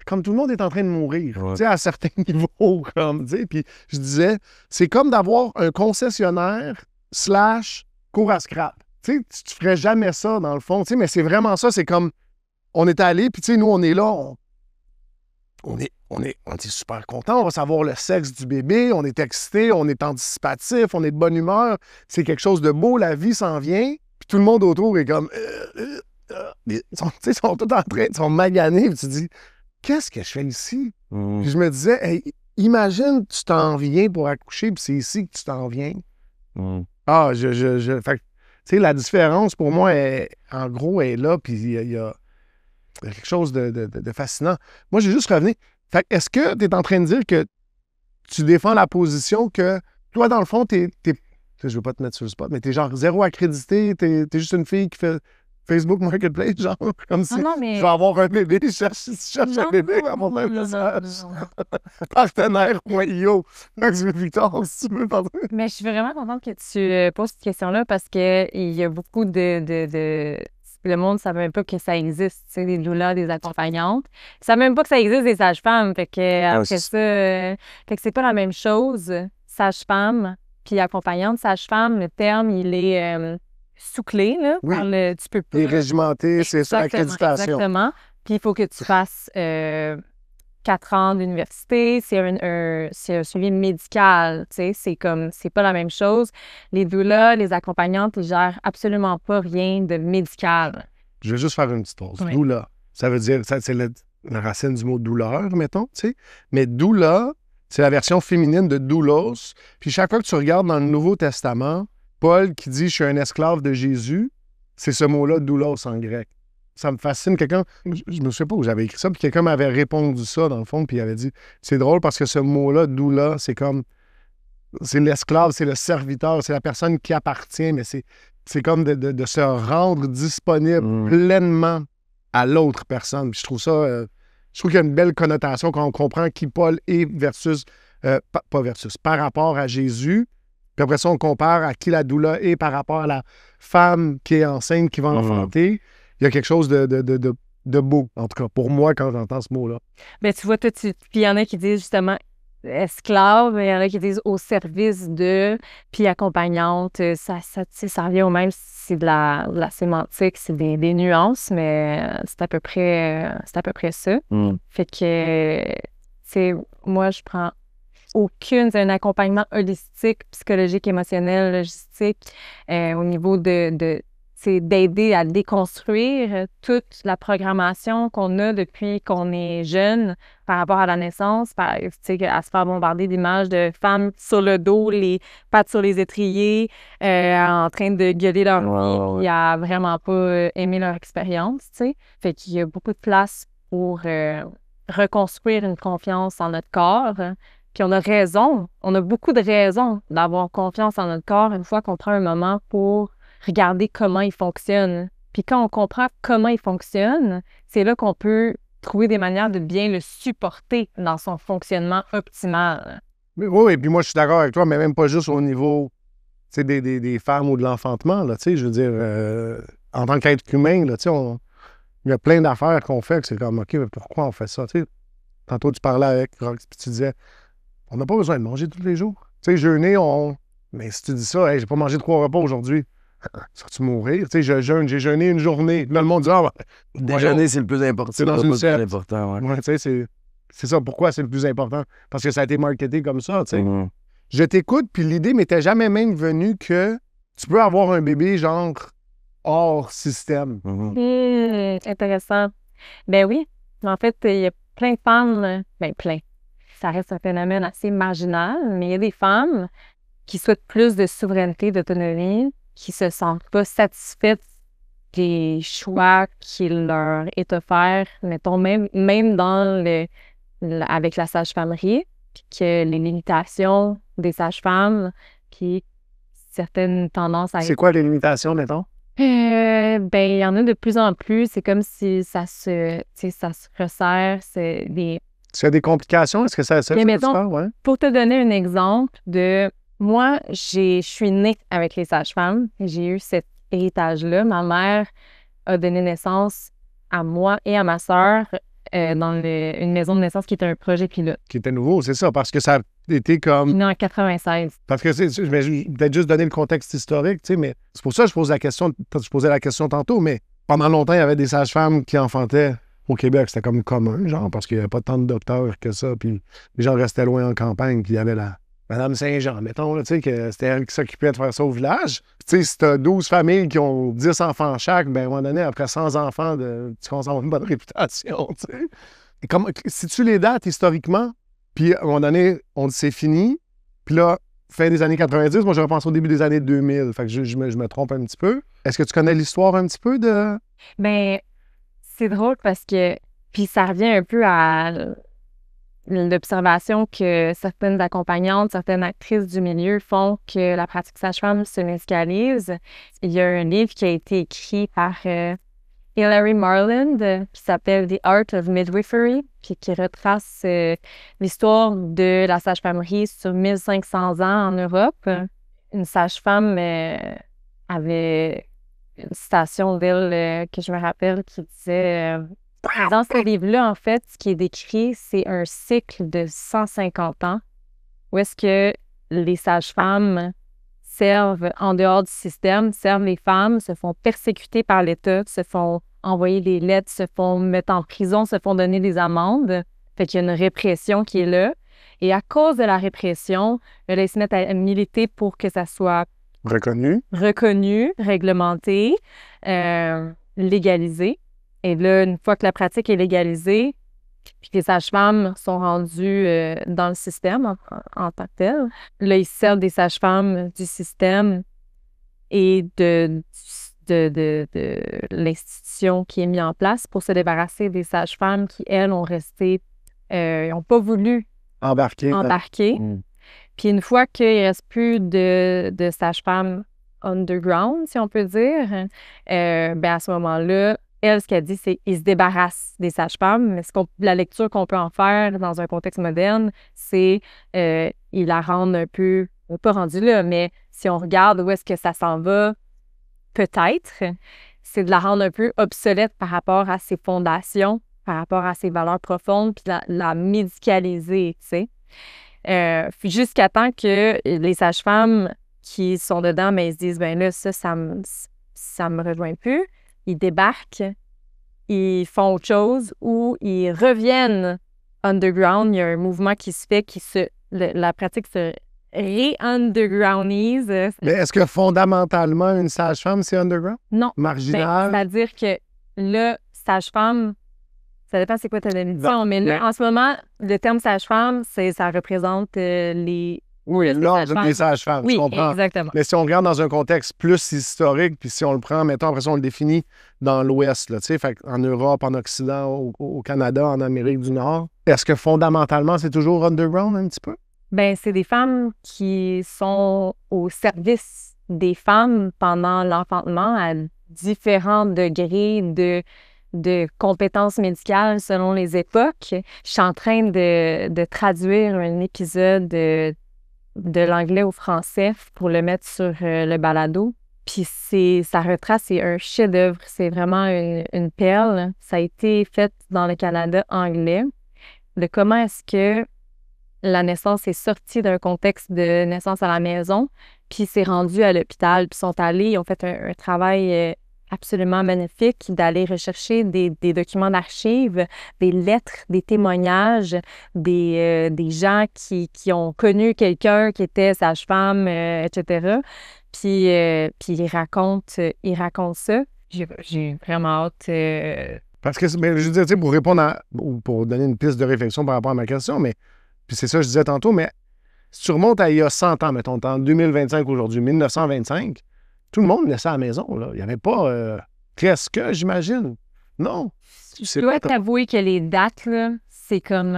Comme tout le monde est en train de mourir,
Ouais.
tu sais, à certains niveaux, comme, tu sais. Puis je disais, c'est comme d'avoir un concessionnaire / cours à scrap. Tu sais, tu ferais jamais ça, dans le fond, tu sais, mais c'est vraiment ça. C'est comme, on est allé, puis tu sais, nous, on est là, on est super content, on va savoir le sexe du bébé, on est excité, on est anticipatif, on est de bonne humeur. C'est quelque chose de beau, la vie s'en vient, puis tout le monde autour est comme... ils sont tous en train, ils sont maganés, puis tu dis... Qu'est-ce que je fais ici? Puis je me disais, hey, imagine, tu t'en viens pour accoucher, puis c'est ici que tu t'en viens. Ah, fait que, tu sais, la différence pour moi, en gros, est là, puis il y a quelque chose de fascinant. Moi, j'ai juste revenu. Fait que, est-ce que tu es en train de dire que tu défends la position que toi, dans le fond, je veux pas te mettre sur le spot, mais t'es genre 0 accrédité, t'es juste une fille qui fait Facebook Marketplace, genre, comme si
mais...
je vais avoir un bébé, je cherche un bébé à mon même message. Partenaire.io. Max Victor, si tu veux, pardon.
Mais je suis vraiment contente que tu poses cette question-là parce qu'il y a beaucoup le monde ne savait même pas que ça existe, tu sais, des doulas, des accompagnantes. Ils ne savent même pas que ça existe, des sages-femmes. Fait que, après ça, fait que c'est pas la même chose. Sage-femme, puis accompagnante. Sage-femme, le terme, il est sous-clé, là.
Oui.
Tu peux pas...
Et régimenté, c'est ça, l'accréditation.
Exactement. Puis il faut que tu fasses 4 ans d'université, c'est un suivi médical, tu sais, c'est pas la même chose. Les doulas, les accompagnantes, ils gèrent absolument pas rien de médical.
Je vais juste faire une petite pause.
Oui.
Doula, ça veut dire, c'est la racine du mot douleur, mettons, tu sais. Mais doula, c'est la version féminine de doulos. Puis chaque fois que tu regardes dans le Nouveau Testament, Paul qui dit « je suis un esclave de Jésus », c'est ce mot-là, doulos en grec. Ça me fascine. Quelqu'un, je me souviens pas où j'avais écrit ça, puis quelqu'un m'avait répondu ça, dans le fond, puis il avait dit, c'est drôle parce que ce mot-là, doula, c'est comme, c'est l'esclave, c'est le serviteur, c'est la personne qui appartient, mais c'est comme de se rendre disponible pleinement à l'autre personne. Puis je trouve ça, je trouve qu'il y a une belle connotation quand on comprend qui Paul est par rapport à Jésus. Puis après ça, on compare à qui la doula est par rapport à la femme qui est enceinte, qui va enfanter. Il y a quelque chose de beau, en tout cas, pour moi, quand j'entends ce mot-là.
Bien, tu vois, puis il y en a qui disent justement esclave, il y en a qui disent au service de, puis accompagnante. Ça revient au même, c'est de la sémantique, c'est des nuances, mais c'est à peu près ça. Fait que, tu sais, moi, je prends c'est un accompagnement holistique, psychologique, émotionnel, logistique, au niveau c'est d'aider à déconstruire toute la programmation qu'on a depuis qu'on est jeune par rapport à la naissance, à se faire bombarder d'images de femmes sur le dos, les pattes sur les étriers, en train de gueuler leur vie, puis à vraiment pas aimer leur expérience, tu sais. Fait qu'il y a beaucoup de place pour reconstruire une confiance en notre corps. Puis on a beaucoup de raisons d'avoir confiance en notre corps une fois qu'on prend un moment pour regarder comment il fonctionne. Puis quand on comprend comment il fonctionne, c'est là qu'on peut trouver des manières de bien le supporter dans son fonctionnement optimal.
Oui, et puis moi, je suis d'accord avec toi, mais même pas juste au niveau des femmes ou de l'enfantement. Là, je veux dire, en tant qu'être humain, là, il y a plein d'affaires qu'on fait que c'est comme, OK, mais pourquoi on fait ça? T'sais, tantôt, tu parlais avec Rox, puis tu disais, on n'a pas besoin de manger tous les jours. Tu sais, jeûner, mais si tu dis ça, hey, j'ai pas mangé 3 repas aujourd'hui, vas-tu mourir? Tu sais, je jeûne, j'ai jeûné une journée. Là, le monde dit,
déjeuner, c'est le plus important.
C'est dans une
le
secte.
plus important, ouais.
Ouais, tu sais, c'est ça. Pourquoi c'est le plus important? Parce que ça a été marketé comme ça, tu sais. je t'écoute, puis l'idée m'était jamais même venue que tu peux avoir un bébé, genre, hors système.
Intéressant. Ben oui. En fait, il y a plein de femmes, ben plein. Ça reste un phénomène assez marginal, mais il y a des femmes qui souhaitent plus de souveraineté, d'autonomie, qui se sentent pas satisfaites des choix qui leur est offert, mettons, même dans avec la sage-famerie, puis que les limitations des sages-femmes, puis certaines tendances à...
C'est quoi les limitations, mettons?
Ben, il y en a de plus en plus. C'est comme si ça se resserre. C'est des...
Tu as des complications? Est-ce que ça
Mais
peut
mettons,
se faire? Ouais.
Pour te donner un exemple de... Moi, je suis née avec les sages-femmes. J'ai eu cet héritage-là. Ma mère a donné naissance à moi et à ma sœur dans une maison de naissance qui était un projet pilote.
Qui était nouveau, c'est ça, parce que ça a été comme...
Née en 96.
Parce que je vais peut-être juste donner le contexte historique, tu sais, mais c'est pour ça que je posais la question tantôt, mais pendant longtemps, il y avait des sages-femmes qui enfantaient au Québec. C'était comme commun, genre, parce qu'il n'y avait pas tant de docteurs que ça, puis les gens restaient loin en campagne, puis il y avait la Madame Saint-Jean, mettons, là, tu sais, que c'était elle qui s'occupait de faire ça au village. Tu sais, si t'as 12 familles qui ont 10 enfants chaque, ben à un moment donné, après 100 enfants, tu commences à avoir une bonne réputation, tu sais. Et si tu les dates historiquement, puis à un moment donné, on dit c'est fini, puis là, fin des années 90, moi j'aurais pensé au début des années 2000, fait que je me trompe un petit peu. Est-ce que tu connais l'histoire un petit peu de...
Ben, c'est drôle parce que, puis ça revient un peu à l'observation que certaines accompagnantes, certaines actrices du milieu font que la pratique sage-femme se médicalise. Il y a un livre qui a été écrit par Hilary Marland qui s'appelle The Art of Midwifery, puis qui retrace l'histoire de la sage-famerie sur 1500 ans en Europe. Une sage-femme avait une citation d'elle que je me rappelle qui disait... Dans ce livre-là, en fait, ce qui est décrit, c'est un cycle de 150 ans où est-ce que les sages-femmes servent en dehors du système, servent les femmes, se font persécuter par l'État, se font envoyer des lettres, se font mettre en prison, se font donner des amendes. Fait qu'il y a une répression qui est là. Et à cause de la répression, ils se mettent à militer pour que ça soit
reconnu,
réglementé, légalisé. Et là, une fois que la pratique est légalisée, puis que les sages-femmes sont rendues dans le système en tant que tel, là, ils servent des sages-femmes du système et de l'institution qui est mise en place pour se débarrasser des sages-femmes qui, elles, ont resté, n'ont pas voulu embarquer. Puis une fois qu'il ne reste plus de sages-femmes underground, si on peut dire, ben à ce moment-là, elle, ce qu'elle dit, c'est qu'ils se débarrassent des sages-femmes, mais la lecture qu'on peut en faire dans un contexte moderne, c'est ils la rendent un peu, pas rendue là, mais si on regarde où est-ce que ça s'en va, peut-être, c'est de la rendre un peu obsolète par rapport à ses fondations, par rapport à ses valeurs profondes, puis la médicaliser, tu sais. Jusqu'à temps que les sages-femmes qui sont dedans, mais ils se disent, ben là, ça me rejoint plus. Ils débarquent, ils font autre chose ou ils reviennent underground. Il y a un mouvement qui se fait, la pratique se ré-undergroundise.
Mais est-ce que fondamentalement, une sage-femme, c'est underground?
Non.
Marginal?
C'est-à-dire que le sage-femme, ça dépend c'est quoi ta définition, mais là, en ce moment, le terme sage-femme, ça représente les...
Oui, l'ordre des sages-femmes,
oui,
je comprends.
Exactement.
Mais si on regarde dans un contexte plus historique, puis si on le prend, mettons, après ça, on le définit dans l'Ouest, là, tu sais, en Europe, en Occident, au Canada, en Amérique du Nord, est-ce que fondamentalement, c'est toujours underground un petit peu?
Bien, c'est des femmes qui sont au service des femmes pendant l'enfantement à différents degrés de compétences médicales selon les époques. Je suis en train de traduire un épisode de l'anglais au français pour le mettre sur le balado. Puis ça retrace, c'est un chef-d'œuvre. C'est vraiment une perle. Ça a été fait dans le Canada anglais. De comment est-ce que la naissance est sortie d'un contexte de naissance à la maison, puis c'est rendu à l'hôpital, puis sont allés, ils ont fait un travail absolument bénéfique d'aller rechercher des documents d'archives, des lettres, des témoignages, des gens qui ont connu quelqu'un qui était sage-femme, etc. Puis ils racontent ça. J'ai vraiment hâte.
Parce que, mais, je veux dire, tu sais, pour répondre ou pour donner une piste de réflexion par rapport à ma question, mais puis c'est ça que je disais tantôt, mais si tu remontes à il y a 100 ans, mettons, en 2025 aujourd'hui, 1925, tout le monde laissait à la maison, là. Il n'y avait pas presque, j'imagine. Non.
Je dois t'avouer que les dates, là, c'est comme...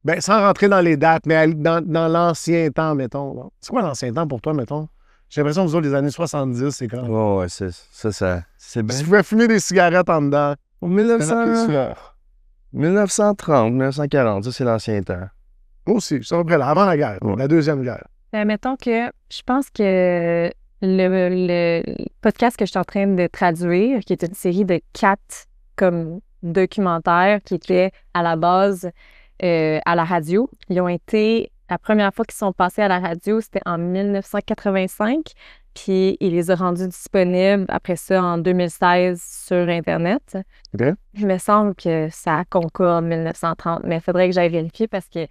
Ben, sans rentrer dans les dates, mais dans l'ancien temps, mettons. Là. C'est quoi l'ancien temps pour toi, mettons? J'ai l'impression que vous autres, les années 70, c'est quand même...
Ouais, c'est bien.
Tu pouvais fumer des cigarettes en dedans.
1930, 1940, ça, c'est l'ancien temps.
Moi aussi, c'est à peu près là, avant la guerre, la Deuxième Guerre.
mettons que je pense que le podcast que je suis en train de traduire, qui est une série de 4 comme documentaires qui étaient à la base à la radio, ils ont été... La première fois qu'ils sont passés à la radio, c'était en 1985, puis il les a rendus disponibles après ça en 2016 sur Internet.
Okay.
Il me semble que ça concorde 1930, mais il faudrait que j'aille vérifier parce que,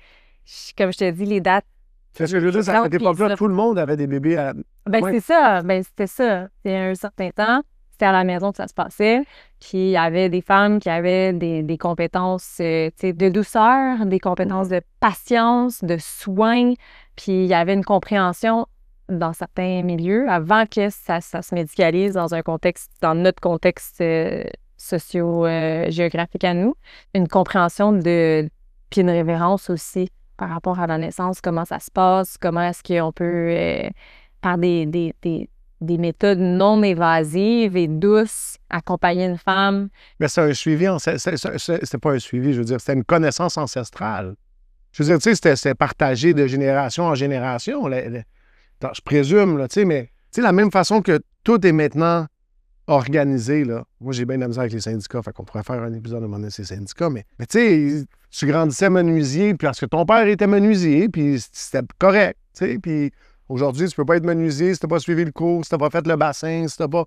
comme je te dis, les dates...
C'est ce que je veux dire, à cette époque-là, tout le monde avait des bébés à...
Ben, c'est ça. Ben, c'était ça. C'était un certain temps. C'était à la maison que ça se passait. Puis il y avait des femmes qui avaient des compétences de douceur, des compétences de patience, de soin. Puis il y avait une compréhension dans certains milieux avant que ça se médicalise dans notre contexte socio-géographique à nous. Une compréhension puis une révérence aussi par rapport à la naissance, comment ça se passe, comment est-ce qu'on peut, par des méthodes non évasives et douces, accompagner une femme.
Mais c'est un suivi, c'était pas un suivi, je veux dire, c'était une connaissance ancestrale. Je veux dire, tu sais, c'était partagé de génération en génération, je présume, là, tu sais, mais tu sais, la même façon que tout est maintenant organisé, là. Moi, j'ai bien de la misère avec les syndicats, fait qu'on pourrait faire un épisode de mon ces syndicats, mais tu sais, tu grandissais menuisier parce que ton père était menuisier, puis c'était correct, tu sais, puis aujourd'hui, tu peux pas être menuisier si t'as pas suivi le cours, si t'as pas fait le bassin, si t'as pas...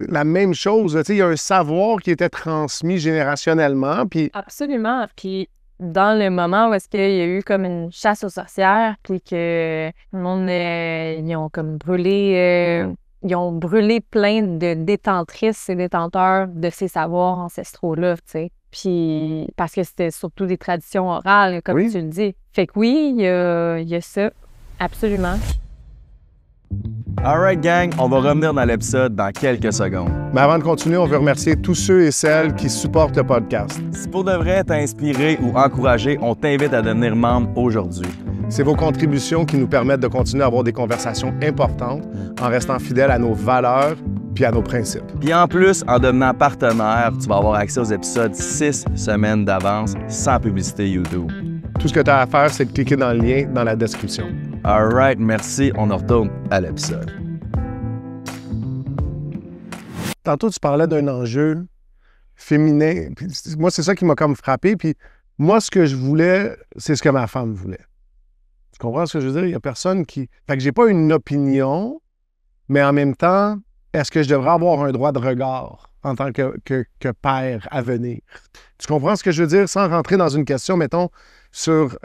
La même chose, tu sais, il y a un savoir qui était transmis générationnellement, puis...
Absolument, puis dans le moment où est-ce qu'il y a eu comme une chasse aux sorcières, puis que le monde, ils ont comme brûlé... ils ont brûlé plein de détentrices et détenteurs de ces savoirs ancestraux-là, tu sais. Puis, parce que c'était surtout des traditions orales, comme tu le dis. Fait que oui, il y a ça, absolument.
Alright, gang, on va revenir dans l'épisode dans quelques secondes.
Mais avant de continuer, on veut remercier tous ceux et celles qui supportent le podcast.
Si pour de vrai t'as inspiré ou encouragé, on t'invite à devenir membre aujourd'hui.
C'est vos contributions qui nous permettent de continuer à avoir des conversations importantes en restant fidèles à nos valeurs puis à nos principes.
Puis en plus, en devenant partenaire, tu vas avoir accès aux épisodes 6 semaines d'avance sans publicité YouTube.
Tout ce que tu as à faire, c'est de cliquer dans le lien dans la description.
Alright, merci. On en retourne à l'épisode.
Tantôt, tu parlais d'un enjeu féminin. Puis moi, c'est ça qui m'a comme frappé. Puis moi, ce que je voulais, c'est ce que ma femme voulait. Tu comprends ce que je veux dire? Il n'y a personne qui... Fait que j'ai pas une opinion, mais en même temps, est-ce que je devrais avoir un droit de regard en tant que père à venir? Tu comprends ce que je veux dire? Sans rentrer dans une question, mettons, sur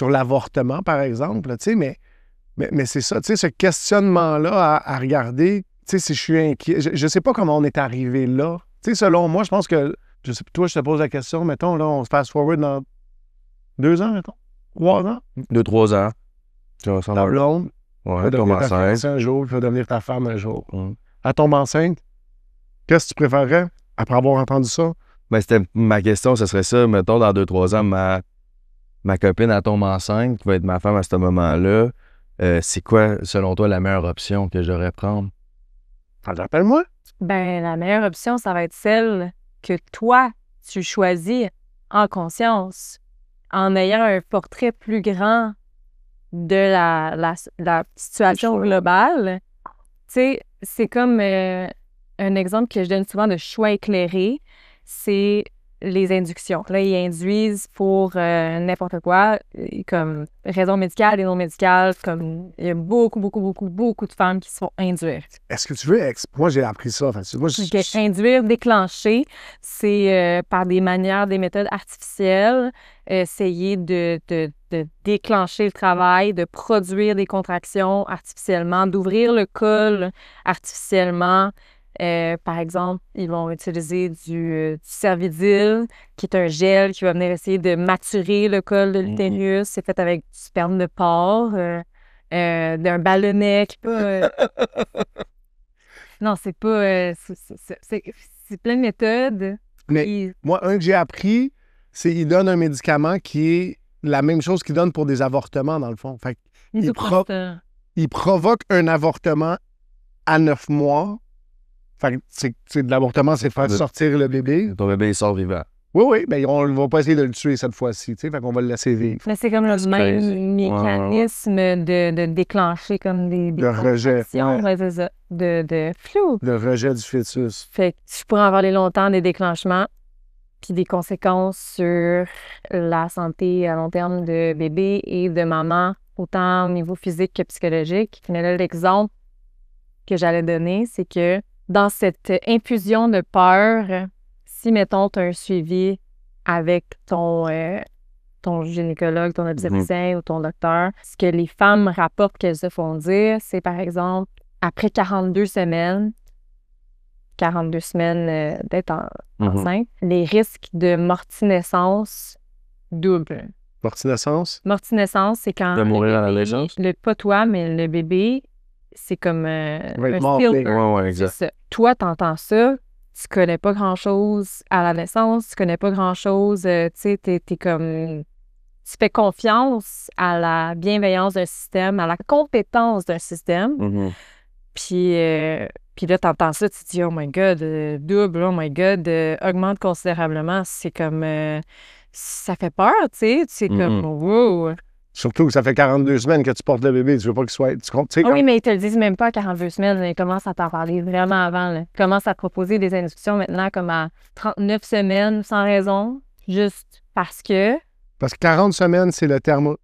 l'avortement, par exemple, tu sais, mais c'est ça, tu sais, ce questionnement-là à regarder, tu sais, si je suis inquiet, je sais pas comment on est arrivé là. Tu sais, selon moi, je pense que, je sais pas, toi, je te pose la question, mettons, là, on se fast-forward dans 2 ans, mettons, 3 ans.
2-3 ans. Tu vas
Ta blonde.
Ouais, tombe enceinte.
Un jour, il va devenir ta femme un jour. Elle tombe enceinte. Qu'est-ce que tu préférerais après avoir entendu ça?
Ben, c'était ma question, ce serait ça. Mettons, dans 2-3 ans, ma copine, elle tombe enceinte, qui va être ma femme à ce moment-là. C'est quoi, selon toi, la meilleure option que j'aurais à prendre?
Rappelle-moi.
Ben, la meilleure option, ça va être celle que toi, tu choisis en conscience, en ayant un portrait plus grand de la situation globale. Tu sais, c'est comme un exemple que je donne souvent de choix éclairé. C'est les inductions. Là, ils induisent pour n'importe quoi, comme raison médicale et non médicale, comme il y a beaucoup de femmes qui se font induire.
Est-ce que tu veux... Moi, j'ai appris ça. Enfin, moi,
Induire, déclencher, c'est par des manières, des méthodes artificielles, essayer de déclencher le travail, de produire des contractions artificiellement, d'ouvrir le col artificiellement. Par exemple, ils vont utiliser du Cervidil, qui est un gel qui va venir essayer de maturer le col de l'utérus. C'est fait avec du sperme de porc, d'un ballonnet qui peut... Non, c'est pas... c'est plein de méthodes.
Mais moi, un que j'ai appris, c'est qu'il donne un médicament qui est la même chose qu'il donne pour des avortements, dans le fond. Fait il provoque un avortement à 9 mois. Fait que de l'avortement, c'est de faire sortir le bébé.
Ton bébé, il sort vivant.
Oui, mais on ne va pas essayer de le tuer cette fois-ci, tu sais, fait qu'on va le laisser vivre.
Mais c'est comme le même mécanisme de déclencher comme des
rejet.
Ouais, c'est ça. De flou.
Le rejet du fœtus.
Fait que tu pourrais en parler longtemps des déclenchements puis des conséquences sur la santé à long terme de bébé et de maman, autant au niveau physique que psychologique. Mais là, l'exemple que j'allais donner, c'est que dans cette infusion de peur, si, mettons, tu as un suivi avec ton gynécologue, ton obstétricien ou ton docteur, ce que les femmes rapportent qu'elles se font dire, c'est par exemple, après 42 semaines d'être enceinte, les risques de mortinescence doublent.
Mortinescence?
Mortinescence, c'est quand...
De mourir à la naissance?
Pas toi, mais le bébé, c'est comme un filter.
Ouais, exact.
C'est ça. Toi, t'entends ça, tu connais pas grand-chose à la naissance, tu connais pas grand-chose, tu sais, t'es comme... Tu fais confiance à la bienveillance d'un système, à la compétence d'un système. Puis là, t'entends ça, tu te dis « Oh my God, double, oh my God, augmente considérablement. » C'est comme... ça fait peur, tu sais. C'est comme « Wow! »
Surtout que ça fait 42 semaines que tu portes le bébé. Tu veux pas qu'il soit...
Oui, mais ils te le disent même pas à 42 semaines. Ils commencent à t'en parler vraiment avant. Là. Ils commencent à te proposer des inductions maintenant comme à 39 semaines sans raison, juste parce que...
Parce que 40 semaines, c'est le terme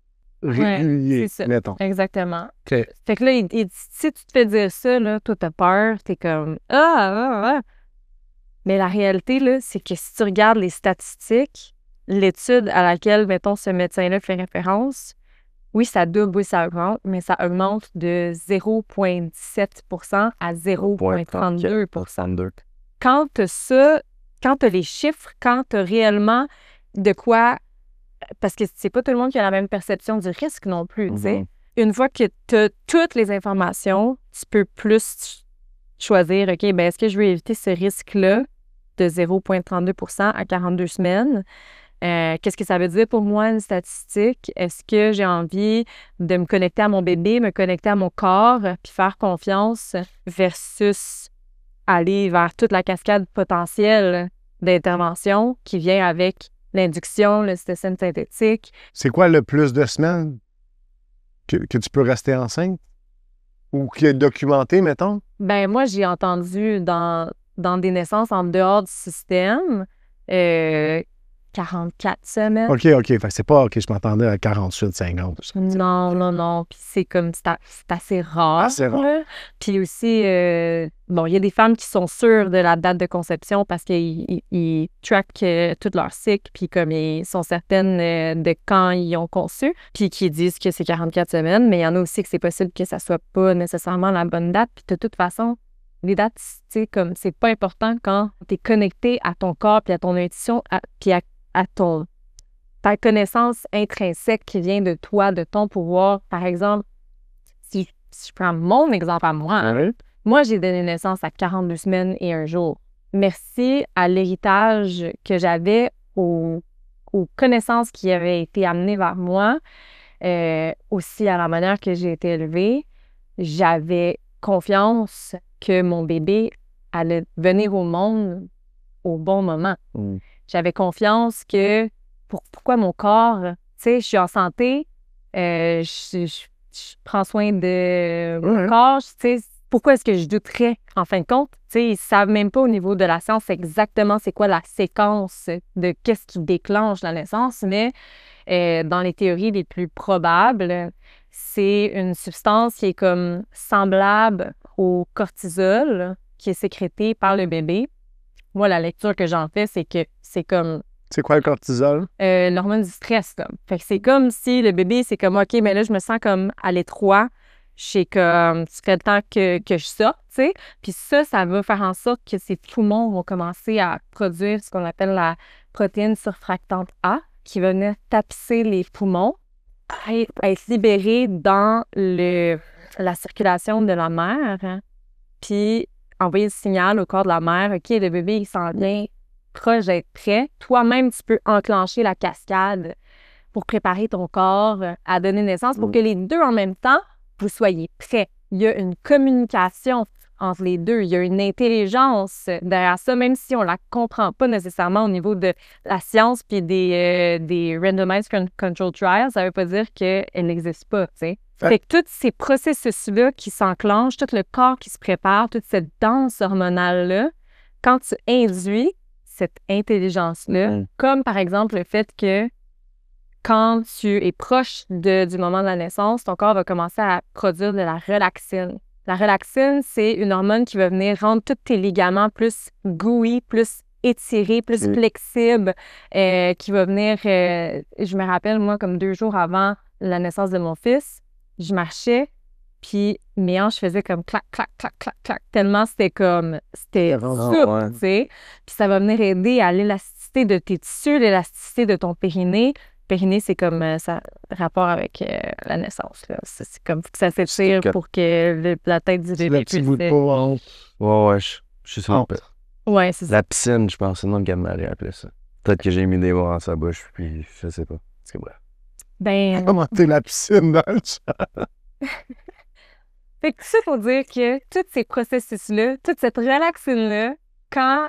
régulier,
c'est ça.
mettons.
Exactement.
Okay.
Fait que là, si tu te fais dire ça, là, toi, t'as peur, t'es comme « Ah! » Mais la réalité, là, c'est que si tu regardes les statistiques, l'étude à laquelle, mettons, ce médecin-là fait référence, oui, ça double, oui, ça augmente, mais ça augmente de 0,17 à 0,32 Quand tu as ça, quand tu as les chiffres, quand tu as réellement de quoi... Parce que c'est pas tout le monde qui a la même perception du risque non plus, tu sais. Une fois que tu as toutes les informations, tu peux plus choisir, OK, ben est-ce que je veux éviter ce risque-là de 0,32 à 42 semaines? Qu'est-ce que ça veut dire pour moi, une statistique? Est-ce que j'ai envie de me connecter à mon bébé, me connecter à mon corps, puis faire confiance versus aller vers toute la cascade potentielle d'intervention qui vient avec l'induction, le cytosine synthétique?
C'est quoi le plus de semaines que tu peux rester enceinte? Ou qui est documenté, mettons?
Ben moi, j'ai entendu dans des naissances en dehors du système 44 semaines.
OK. Fait que c'est pas OK, je m'attendais à 48, 50.
Non. Puis c'est comme, c'est assez rare.
C'est rare.
Puis aussi, bon, il y a des femmes qui sont sûres de la date de conception parce qu'ils trackent tout leur cycle, puis comme ils sont certaines de quand ils ont conçu, puis qui disent que c'est 44 semaines, mais il y en a aussi que c'est possible que ça soit pas nécessairement la bonne date. Puis de toute façon, les dates, tu sais, comme c'est pas important quand tu es connecté à ton corps, puis à ton intuition, puis à ta connaissance intrinsèque qui vient de toi, de ton pouvoir. Par exemple, si je prends mon exemple à moi, moi, j'ai donné naissance à 42 semaines et un jour. Merci à l'héritage que j'avais, aux connaissances qui avaient été amenées vers moi, aussi à la manière que j'ai été élevée, j'avais confiance que mon bébé allait venir au monde au bon moment. J'avais confiance que pourquoi mon corps, tu sais, je suis en santé, je prends soin de mon corps, tu sais, pourquoi est-ce que je douterais, en fin de compte? Tu sais, ils savent même pas au niveau de la science exactement c'est quoi la séquence de qu'est-ce qui déclenche la naissance, mais dans les théories les plus probables, c'est une substance qui est comme semblable au cortisol qui est sécrété par le bébé. Moi, la lecture que j'en fais, c'est que c'est comme
C'est quoi le cortisol?
l'hormone du stress, comme. Fait que c'est comme si le bébé, c'est comme, OK, mais là, je me sens comme à l'étroit. Je sais que tu ferais le temps que je sorte, tu sais. Puis ça va faire en sorte que ces poumons vont commencer à produire ce qu'on appelle la protéine surfractante A, qui va venir tapisser les poumons, à être libérée dans la circulation de la mère, hein, puis envoyer le signal au corps de la mère, OK, le bébé, il s'en vient proche d'être prêt. Toi-même, tu peux enclencher la cascade pour préparer ton corps à donner naissance, pour que les deux en même temps, vous soyez prêts. Il y a une communication entre les deux. Il y a une intelligence derrière ça, même si on la comprend pas nécessairement au niveau de la science puis des randomized control trials, ça veut pas dire qu'elle n'existe pas, tu sais. Fait que tous ces processus-là qui s'enclenchent, tout le corps qui se prépare, toute cette danse hormonale-là, quand tu induis cette intelligence-là, comme par exemple le fait que quand tu es proche du moment de la naissance, ton corps va commencer à produire de la relaxine. La relaxine, c'est une hormone qui va venir rendre tous tes ligaments plus gooey, plus étirés, plus flexibles, qui va venir... je me rappelle, moi, comme 2 jours avant la naissance de mon fils, je marchais, puis mes hanches faisaient comme clac, clac, clac, clac, clac, tellement c'était souple, tu sais. Puis ça va venir aider à l'élasticité de tes tissus, l'élasticité de ton périnée. Périnée, c'est comme ça rapport avec la naissance, là. C'est comme que ça s'étire pour que la tête du bébé puisse...
Ouais, je suis sûr.
Ouais, c'est ça.
La piscine, je pense, c'est le nom qu'elle m'allait appeler ça. Peut-être que j'ai mis des mots dans sa bouche, puis je sais pas. C'est bref.
Ben...
Comment t'es la piscine dans le chat?
Fait que tout ça pour dire que tous ces processus-là, toute cette relaxine-là, quand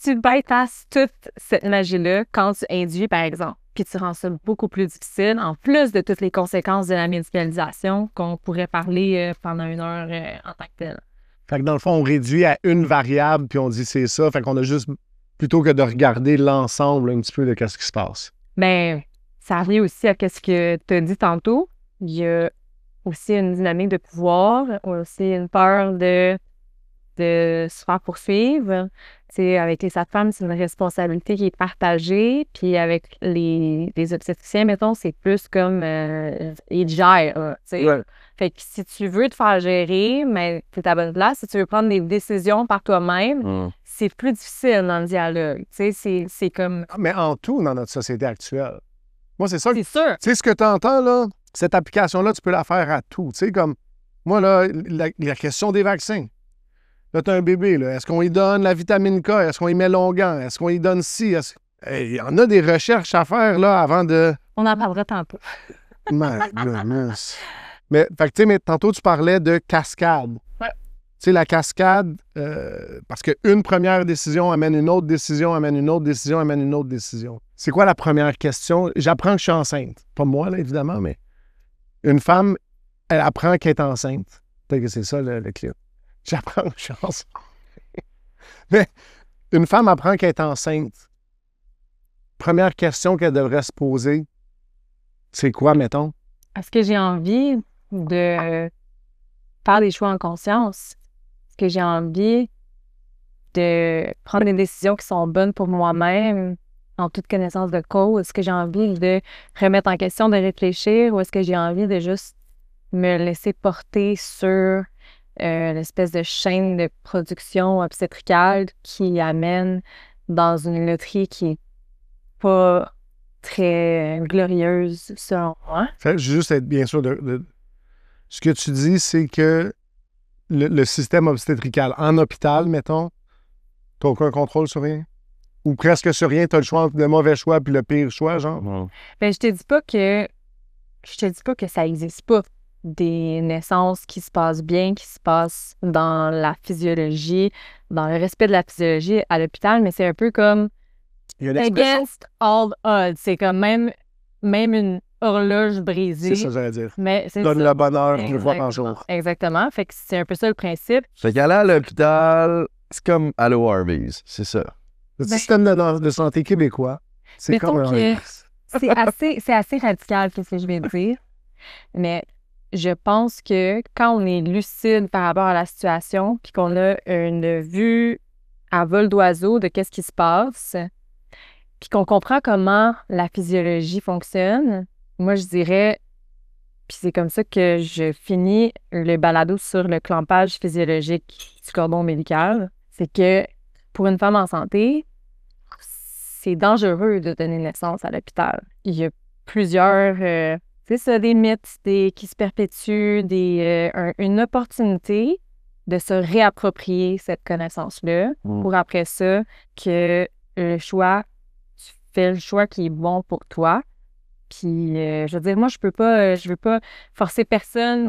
tu bypasses toute cette magie-là quand tu induis, par exemple, puis tu rends ça beaucoup plus difficile, en plus de toutes les conséquences de la médicalisation qu'on pourrait parler pendant 1 heure en tant que telle.
Fait que dans le fond, on réduit à une variable, puis on dit c'est ça. Fait qu'on a juste, plutôt que de regarder l'ensemble un petit peu de qu'est-ce qui se passe.
Ben, ça revient aussi à ce que tu as dit tantôt. Il y a aussi une dynamique de pouvoir, aussi une peur de se faire poursuivre. Tu sais, avec les sages-femmes, c'est une responsabilité qui est partagée. Puis avec les obstétriciens, mettons, c'est plus comme ils gèrent, tu sais. Ouais. Fait que si tu veux te faire gérer, mais t'es à bonne place. Si tu veux prendre des décisions par toi-même, c'est plus difficile dans le dialogue. Tu sais, c'est comme...
Mais en tout, dans notre société actuelle. Moi, c'est ça.
C'est sûr.
Tu sais, ce que tu entends, là, cette application-là, tu peux la faire à tout. Tu sais, comme, moi, là, la question des vaccins. Là, tu as un bébé, là. Est-ce qu'on lui donne la vitamine K? Est-ce qu'on lui met Longan? Est-ce qu'on lui donne ci? Il y en a des recherches à faire, là, avant de...
On en parlera tantôt.
My goodness. Mais, fait que, tu sais, mais tantôt, tu parlais de cascade.
Ouais.
Tu sais, la cascade, parce qu'une première décision amène une autre décision, amène une autre décision, amène une autre décision. C'est quoi la première question? J'apprends que je suis enceinte. Pas moi, là, évidemment, mais une femme, elle apprend qu'elle est enceinte. Peut-être que c'est ça, le clip. J'apprends que je suis enceinte. Mais une femme apprend qu'elle est enceinte. Première question qu'elle devrait se poser, c'est quoi, mettons?
Est-ce que j'ai envie de faire des choix en conscience? Est-ce que j'ai envie de prendre des décisions qui sont bonnes pour moi-même en toute connaissance de cause? Est-ce que j'ai envie de remettre en question, de réfléchir, ou est-ce que j'ai envie de juste me laisser porter sur l'espèce de chaîne de production obstétricale qui amène dans une loterie qui est pas très glorieuse, selon moi?
Fait, juste être bien sûr ce que tu dis, c'est que le système obstétrical en hôpital, mettons, t'as aucun contrôle sur rien? Ou presque sur rien, t'as le choix entre le mauvais choix puis le pire choix, genre?
Ben, je te dis pas que ça existe pas des naissances qui se passent bien, qui se passent dans la physiologie, dans le respect de la physiologie à l'hôpital, mais c'est un peu comme against all odds. C'est comme même horloge
C'est
brisée.
ça, j'allais dire.
Mais c'est
Donne
ça.
le bonheur 2 fois par jour.
Exactement. Fait que c'est un peu ça le principe.
Fait qu'aller à l'hôpital, c'est comme aller au Harvey's, c'est ça.
Le
Ben-
système de santé québécois, c'est
Mettons
comme un...
que c'est assez radical, qu'est-ce que je vais dire. Mais je pense que quand on est lucide par rapport à la situation, puis qu'on a une vue à vol d'oiseau de qu'est-ce qui se passe, puis qu'on comprend comment la physiologie fonctionne, moi, je dirais, puis c'est comme ça que je finis le balado sur le clampage physiologique du cordon ombilical, c'est que pour une femme en santé, c'est dangereux de donner naissance à l'hôpital. Il y a plusieurs, c'est ça, des mythes qui se perpétuent, une opportunité de se réapproprier cette connaissance-là pour après ça que tu fais le choix qui est bon pour toi. Puis, je veux dire, moi, je veux pas forcer personne.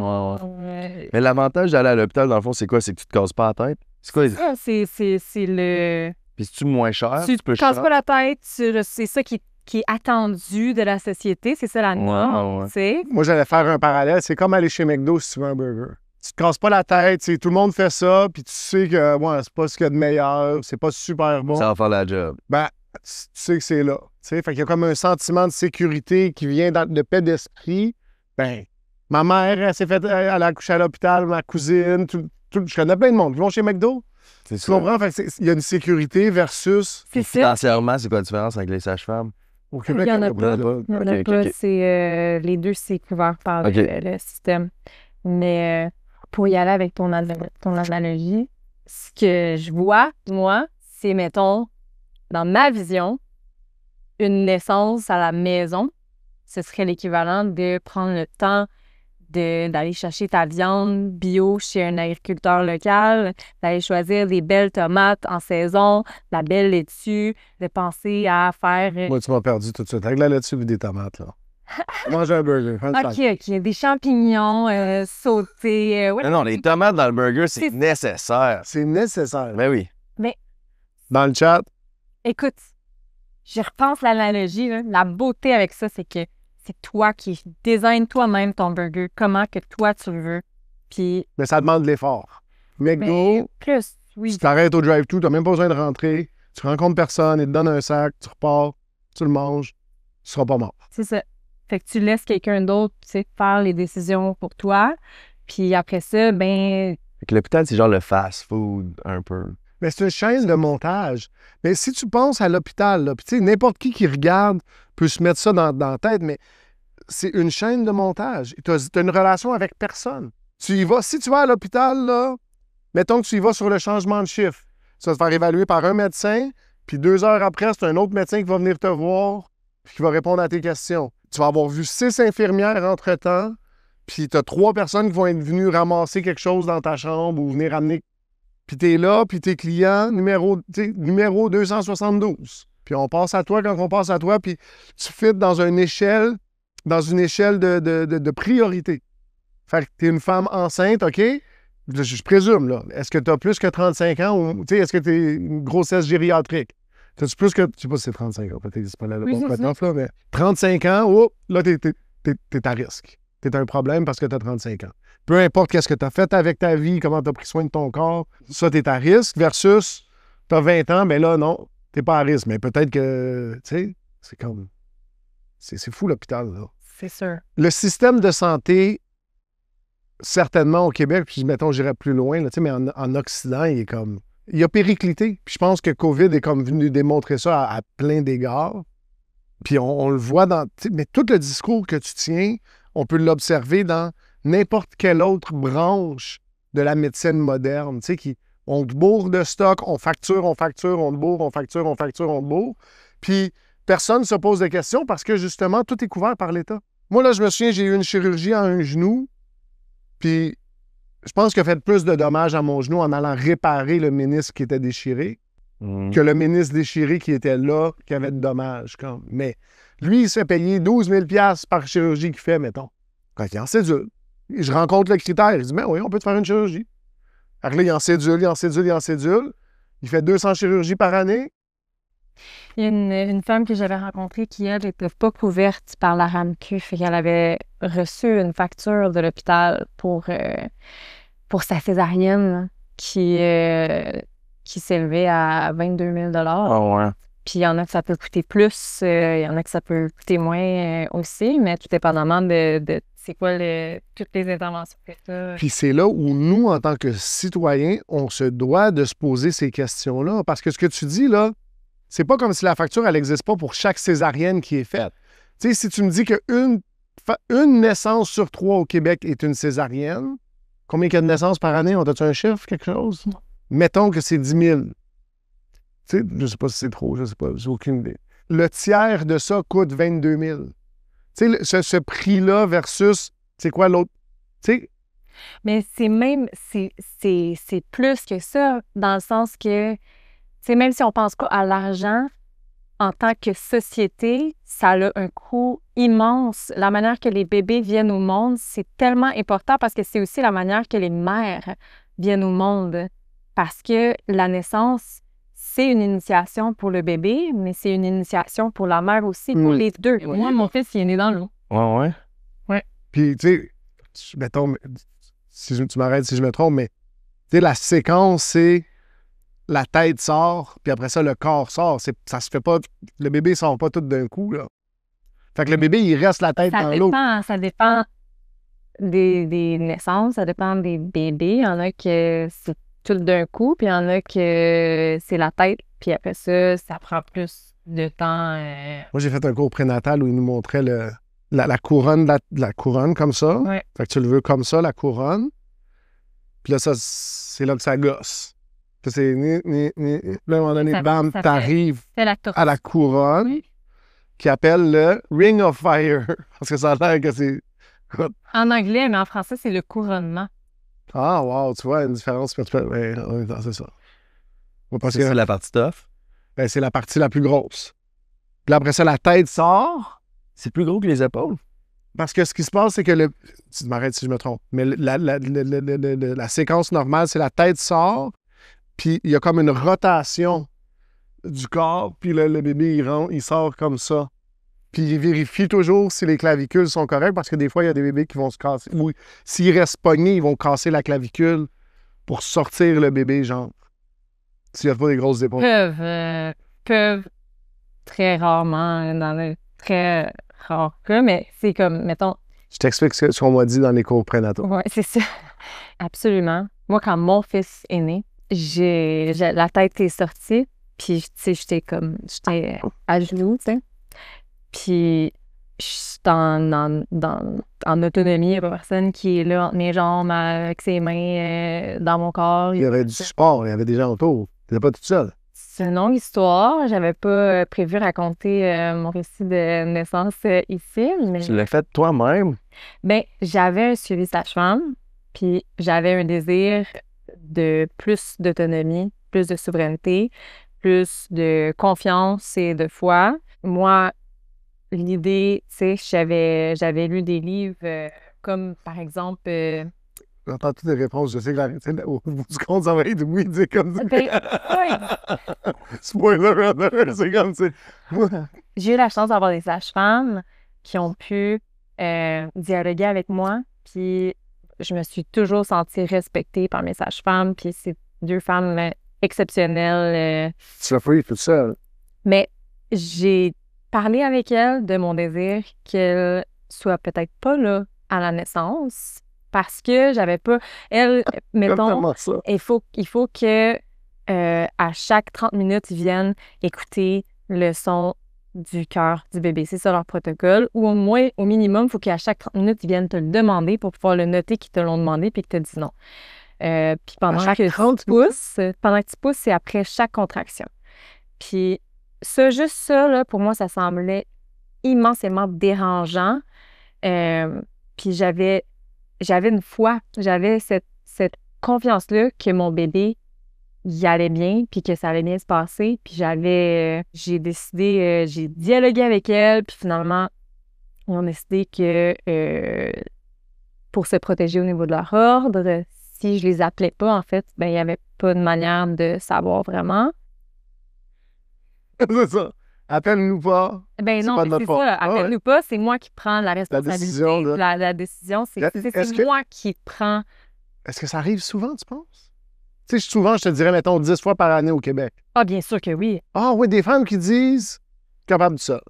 Mais l'avantage d'aller à l'hôpital, dans le fond, c'est quoi? C'est que tu te casses pas la tête? C'est quoi?
C'est le...
Puis c'est-tu moins cher?
Tu te casses pas la tête, c'est ça qui est attendu de la société, c'est ça la norme, tu sais.
Moi, j'allais faire un parallèle. C'est comme aller chez McDo si tu veux un burger. Tu te casses pas la tête, tout le monde fait ça, puis tu sais que c'est pas ce qu'il y a de meilleur, c'est pas super bon.
Ça va faire la job.
Ben, tu sais que c'est là. Fait qu'il y a comme un sentiment de sécurité qui vient de paix d'esprit. Ben, ma mère, elle a accouché à l'hôpital, ma cousine, je connais plein de monde qui vont chez McDo.
C'est
Tu
ça.
comprends? Fait que il y a une sécurité versus...
C'est ça.
Financièrement, c'est quoi la différence avec les sages-femmes?
Au Québec,
Il y en a
il y en a
pas. Il y en a
Ok,
pas.
ok.
C'est, les deux, c'est couvert par
Ok.
le système. Mais pour y aller avec ton analogie, ce que je vois, moi, c'est, mettons, dans ma vision, une naissance à la maison, ce serait l'équivalent de prendre le temps d'aller chercher ta viande bio chez un agriculteur local, d'aller choisir des belles tomates en saison, la belle laitue, de penser à faire...
Moi, tu m'as perdu tout de suite. Avec la laitue et des tomates, là. Mange un burger.
OK. Des champignons sautés. Ouais.
Non, les tomates dans le burger, c'est
C'est-
nécessaire.
C'est nécessaire.
Ben oui.
Dans le chat,
Écoute, je repense l'analogie, là. La beauté avec ça, c'est que c'est toi qui design toi-même ton burger, comment que toi tu le veux. Puis,
mais ça demande de l'effort. McDo,
ben, plus, oui.
tu t'arrêtes au drive-thru, tu n'as même pas besoin de rentrer. Tu rencontres personne, ils te donnent un sac, tu repars, tu le manges, tu seras pas mort.
C'est ça. Fait que tu laisses quelqu'un d'autre, tu sais, faire les décisions pour toi. Puis après ça, ben,
Fait que l'hôpital, c'est genre le fast-food, un peu.
Mais c'est une chaîne de montage. Mais si tu penses à l'hôpital, là, puis tu sais, n'importe qui regarde peut se mettre ça dans la tête, mais c'est une chaîne de montage. Tu as une relation avec personne. Tu y vas, si tu vas à l'hôpital, là, mettons que tu y vas sur le changement de chiffre. Ça va te faire évaluer par un médecin, puis 2 heures après, c'est un autre médecin qui va venir te voir, puis qui va répondre à tes questions. Tu vas avoir vu 6 infirmières entre-temps, puis tu as 3 personnes qui vont être venues ramasser quelque chose dans ta chambre ou venir amener. Puis t'es là, puis t'es client numéro 272. Puis on passe à toi quand on passe à toi, puis tu fites dans une échelle de priorité. Fait que t'es une femme enceinte, OK? Je présume, là. Est-ce que t'as plus que 35 ans ou, tu sais, est-ce que t'es une grossesse gériatrique? T'as-tu plus que, je sais pas si c'est 35 ans, peut-être que c'est pas la
Oui, c'est
là, mais 35 ans, oh, là, t'es à risque. T'es un problème parce que t'as 35 ans. Peu importe qu'est-ce que tu as fait avec ta vie, comment tu as pris soin de ton corps, ça, tu es à risque versus tu as 20 ans, mais là, non, tu pas à risque. Mais peut-être que, tu sais, c'est comme... C'est fou, l'hôpital, là.
c'est sûr.
Le système de santé, certainement au Québec, puis mettons, j'irais plus loin, là, tu sais, mais en Occident, il est comme... Il a périclité. Puis je pense que COVID est comme venu démontrer ça à plein d'égards. Puis on le voit dans... Mais tout le discours que tu tiens, on peut l'observer dans n'importe quelle autre branche de la médecine moderne, tu sais, on te bourre de stock, on facture, on te bourre, on facture, on te bourre. Puis personne ne se pose de questions parce que, justement, tout est couvert par l'État. Moi, là, je me souviens, j'ai eu une chirurgie à un genou, puis je pense qu'il a fait plus de dommages à mon genou en allant réparer le ménisque qui était déchiré que le ménisque déchiré qui était là, qui avait de dommages. Mais lui, il se fait payer 12 000 $ par chirurgie qu'il fait, mettons. Quand il est en cédule. Je rencontre le critère. Il dit, mais oui, on peut te faire une chirurgie. Alors là, il en cédule. Il fait 200 chirurgies par année.
Il y a une femme que j'avais rencontrée qui, elle, n'était pas couverte par la RAMQ. Fait qu'elle avait reçu une facture de l'hôpital pour sa césarienne qui s'élevait à 22 000 $.
Ah ouais.
Puis il y en a que ça peut coûter plus, il y en a que ça peut coûter moins aussi, mais tout dépendamment de c'est quoi toutes les interventions que tu as.
Puis c'est là où nous, en tant que citoyens, on se doit de se poser ces questions-là. Parce que ce que tu dis, là, c'est pas comme si la facture, elle n'existe pas pour chaque césarienne qui est faite. Tu sais, si tu me dis qu'une naissance sur 3 au Québec est une césarienne, combien il y a de naissances par année? On a-tu un chiffre, quelque chose? Non. Mettons que c'est 10 000. Tu sais, je sais pas si c'est trop, je sais pas, j'ai aucune idée. Le tiers de ça coûte 22 000. Tu sais, ce prix-là versus, c'est quoi l'autre? Tu sais?
Mais c'est plus que ça, dans le sens que, tu sais, même si on pense pas à l'argent, en tant que société, ça a un coût immense. La manière que les bébés viennent au monde, c'est tellement important parce que c'est aussi la manière que les mères viennent au monde. Parce que la naissance, c'est une initiation pour le bébé, mais c'est une initiation pour la mère aussi, pour les deux.
Oui.
Moi, mon fils, il est né dans l'eau.
Ouais.
Puis, tu sais, mettons, tu m'arrêtes si je me trompe, mais, tu sais, la séquence, c'est la tête sort, puis après ça, le corps sort. Ça se fait pas, le bébé sort pas tout d'un coup, là. Fait que le bébé, il reste la tête dans l'eau.
Ça dépend des naissances, ça dépend des bébés. Il y en a que c'est tout d'un coup, puis il y en a que c'est la tête, puis après ça prend plus de temps.
Moi, j'ai fait un cours prénatal où il nous montrait la couronne, la couronne comme ça.
Ouais.
Fait que tu le veux comme ça, la couronne. Puis là, ça, c'est là que ça gosse. Puis c'est là, à un moment donné, bam, t'arrives à la couronne,
oui,
qui appelle le Ring of Fire. Parce que ça a l'air que c'est...
En anglais, mais en français, c'est le couronnement.
Ah, wow, tu vois, une différence spirituelle. Ouais, c'est ça. Parce que
C'est la partie tough.
ben, c'est la partie la plus grosse. Puis après ça, la tête sort.
C'est plus gros que les épaules.
Parce que ce qui se passe, c'est que tu m'arrêtes si je me trompe, mais la séquence normale, c'est la tête sort, puis il y a comme une rotation du corps, puis le bébé, il sort comme ça. Puis il vérifie toujours si les clavicules sont correctes, parce que des fois, il y a des bébés qui vont se casser. Ou s'ils restent pognés, ils vont casser la clavicule pour sortir le bébé, genre. S'il n'y a pas des grosses épaules.
Peuvent très rarement, dans le très rare cas, mais c'est comme, mettons...
Je t'explique ce qu'on m'a dit dans les cours prénataux.
Oui, c'est ça. Absolument. Moi, quand mon fils est né, la tête est sortie, puis, tu sais, j'étais à genoux, tu sais. Puis, je suis en autonomie. Il n'y a pas personne qui est là entre mes jambes, avec ses mains dans mon corps.
Il y avait du support, il y avait des gens autour. Tu n'étais pas toute seule.
C'est une longue histoire. J'avais pas prévu raconter mon récit de naissance ici, mais...
Tu l'as fait toi-même?
Bien, j'avais un suivi sage-femme, puis j'avais un désir de plus d'autonomie, plus de souveraineté, plus de confiance et de foi. Moi, l'idée, tu sais, j'avais lu des livres comme, par exemple...
J'entends toutes les réponses. Je sais que au bout du compte, ça va être oui, dire comme ça.
Ben, oui.
Spoiler alert, c'est comme ça.
J'ai eu la chance d'avoir des sages-femmes qui ont pu dialoguer avec moi, puis je me suis toujours sentie respectée par mes sages-femmes, puis c'est 2 femmes exceptionnelles.
Tu l'as pris toute seule.
Mais j'ai parlé avec elles de mon désir qu'elles soient peut-être pas là à la naissance, parce que j'avais pas... Elle, mettons, il faut que à chaque 30 minutes, ils viennent écouter le son du cœur du bébé. C'est ça leur protocole. Ou au moins, au minimum, il faut qu'à chaque 30 minutes, ils viennent te le demander pour pouvoir le noter qu'ils te l'ont demandé puis qu'ils te disent non. Puis pendant que tu pousses, c'est après chaque contraction. Puis juste ça, là, pour moi, ça semblait immensément dérangeant. Puis j'avais une foi, j'avais cette confiance-là que mon bébé y allait bien, puis que ça allait bien se passer. Puis j'ai décidé, j'ai dialogué avec elle, puis finalement, ils ont décidé que pour se protéger au niveau de leur ordre, si je les appelais pas, en fait, ben il n'y avait pas de manière de savoir vraiment.
C'est ça. Appelle-nous pas.
Ben
C'est
non,
pas de
mais
notre
c'est
faute.
ça.
Ah ouais.
Appelle-nous pas, c'est moi qui prends la responsabilité.
décision de-
La décision,
Est-ce que-
moi qui prends.
Est-ce que ça arrive souvent, tu penses? Tu sais, souvent, je te dirais, mettons, 10 fois par année au Québec.
Ah, bien sûr que oui.
Ah oui, des femmes qui disent « capable du sol.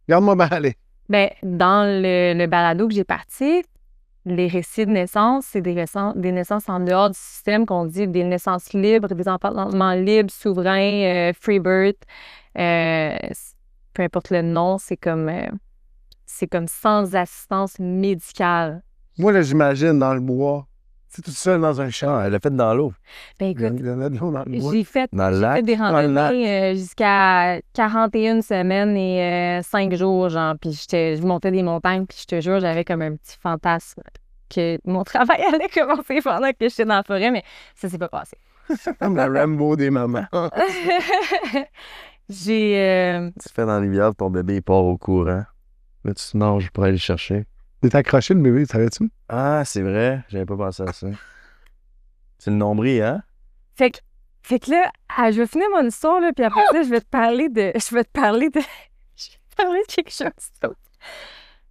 Regarde-moi bien aller.
Ben, dans le balado que j'ai parti, les récits de naissance, c'est des naissances en dehors du système, qu'on dit des naissances libres, des enfantements libres, souverains, free birth. Peu importe le nom, c'est comme sans assistance médicale. »
Moi, là, j'imagine dans le bois. C'est tout seul dans un champ.
Ah, elle l'a fait dans l'eau.
Ben
Il y
écoute,
en a de l'eau dans le bois.
j'ai fait
Dans le lac.
des
le lac.
randonnées jusqu'à 41 semaines et 5 jours, genre, puis je montais des montagnes, puis je te jure, j'avais comme un petit fantasme que mon travail allait commencer pendant que j'étais dans la forêt, mais ça s'est pas passé.
Comme la Rambo des mamans.
J'ai...
Tu fais dans la rivière, ton bébé il part au courant. Là, tu te nages pour aller le chercher.
T'es accroché, le bébé, savais-tu?
Ah, c'est vrai. J'avais pas pensé à ça. C'est le nombril, hein?
Fait que là, je vais finir mon histoire, là, puis après ça, je vais te parler de quelque chose d'autre.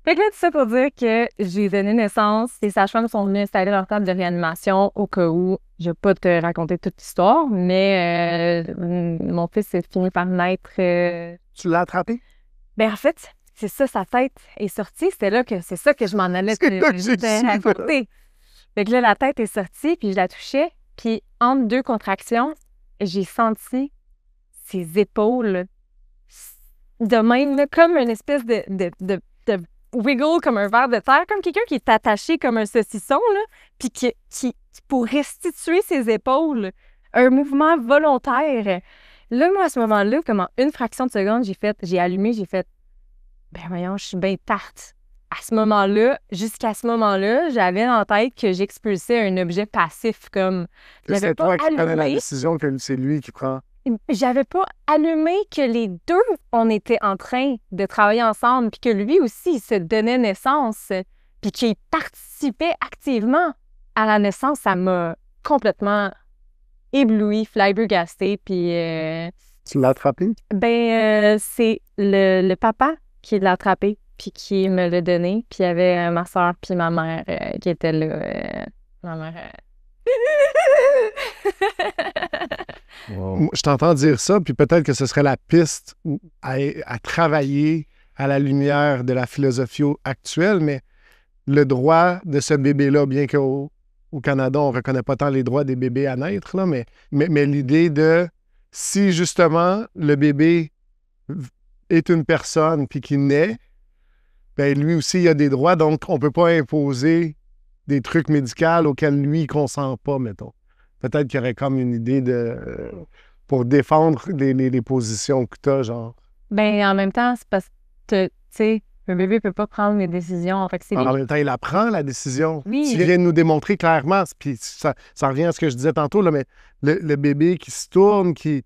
Fait que là, tout ça pour dire que j'ai donné naissance. Les sages-femmes sont venues installer leur table de réanimation au cas où. Je vais pas te raconter toute l'histoire, mais mon fils a fini par naître.
Tu l'as attrapé?
Ben en fait, c'est ça, sa tête est sortie. C'est ça que je m'en allais
C'est là que j'ai
te
su,
raconter. Fait que là, la tête est sortie, puis je la touchais. Puis entre deux contractions, j'ai senti ses épaules de même, là, comme une espèce de wiggle, comme un ver de terre, comme quelqu'un qui est attaché comme un saucisson, là, puis qui pour restituer ses épaules, un mouvement volontaire. Là, moi, à ce moment-là, comme en une fraction de seconde, j'ai allumé, j'ai fait ben voyons, je suis bien tarte. À ce moment-là, jusqu'à ce moment-là, j'avais en tête que j'expulsais un objet passif, comme j'avais
C'est
pas
toi qui prenais la
allumé.
décision que c'est lui qui prend.
J'avais pas allumé que les deux, on était en train de travailler ensemble, puis que lui aussi, il se donnait naissance, puis qu'il participait activement à la naissance. Ça m'a complètement ébloui, flabbergastée, puis
Tu l'as attrapé?
c'est le papa qui l'a attrapé, puis qui me l'a donné, puis il y avait ma soeur puis ma mère qui étaient là. Ma mère...
Wow.
Je t'entends dire ça, puis peut-être que ce serait la piste à travailler à la lumière de la philosophie actuelle, mais le droit de ce bébé-là, bien qu'au Canada, on ne reconnaît pas tant les droits des bébés à naître, là, mais l'idée de si justement le bébé est une personne puis qu'il naît, ben lui aussi, il a des droits, donc on ne peut pas imposer des trucs médicaux auxquels lui, il ne consent pas, mettons. Peut-être qu'il y aurait comme une idée pour défendre les positions que tu as, genre.
Ben, en même temps, c'est parce que, tu sais, un bébé ne peut pas prendre les décisions. Fait que c'est
En même temps, il apprend la décision.
Oui.
Tu viens de nous démontrer clairement, puis ça revient à ce que je disais tantôt, là, mais le bébé qui se tourne, qui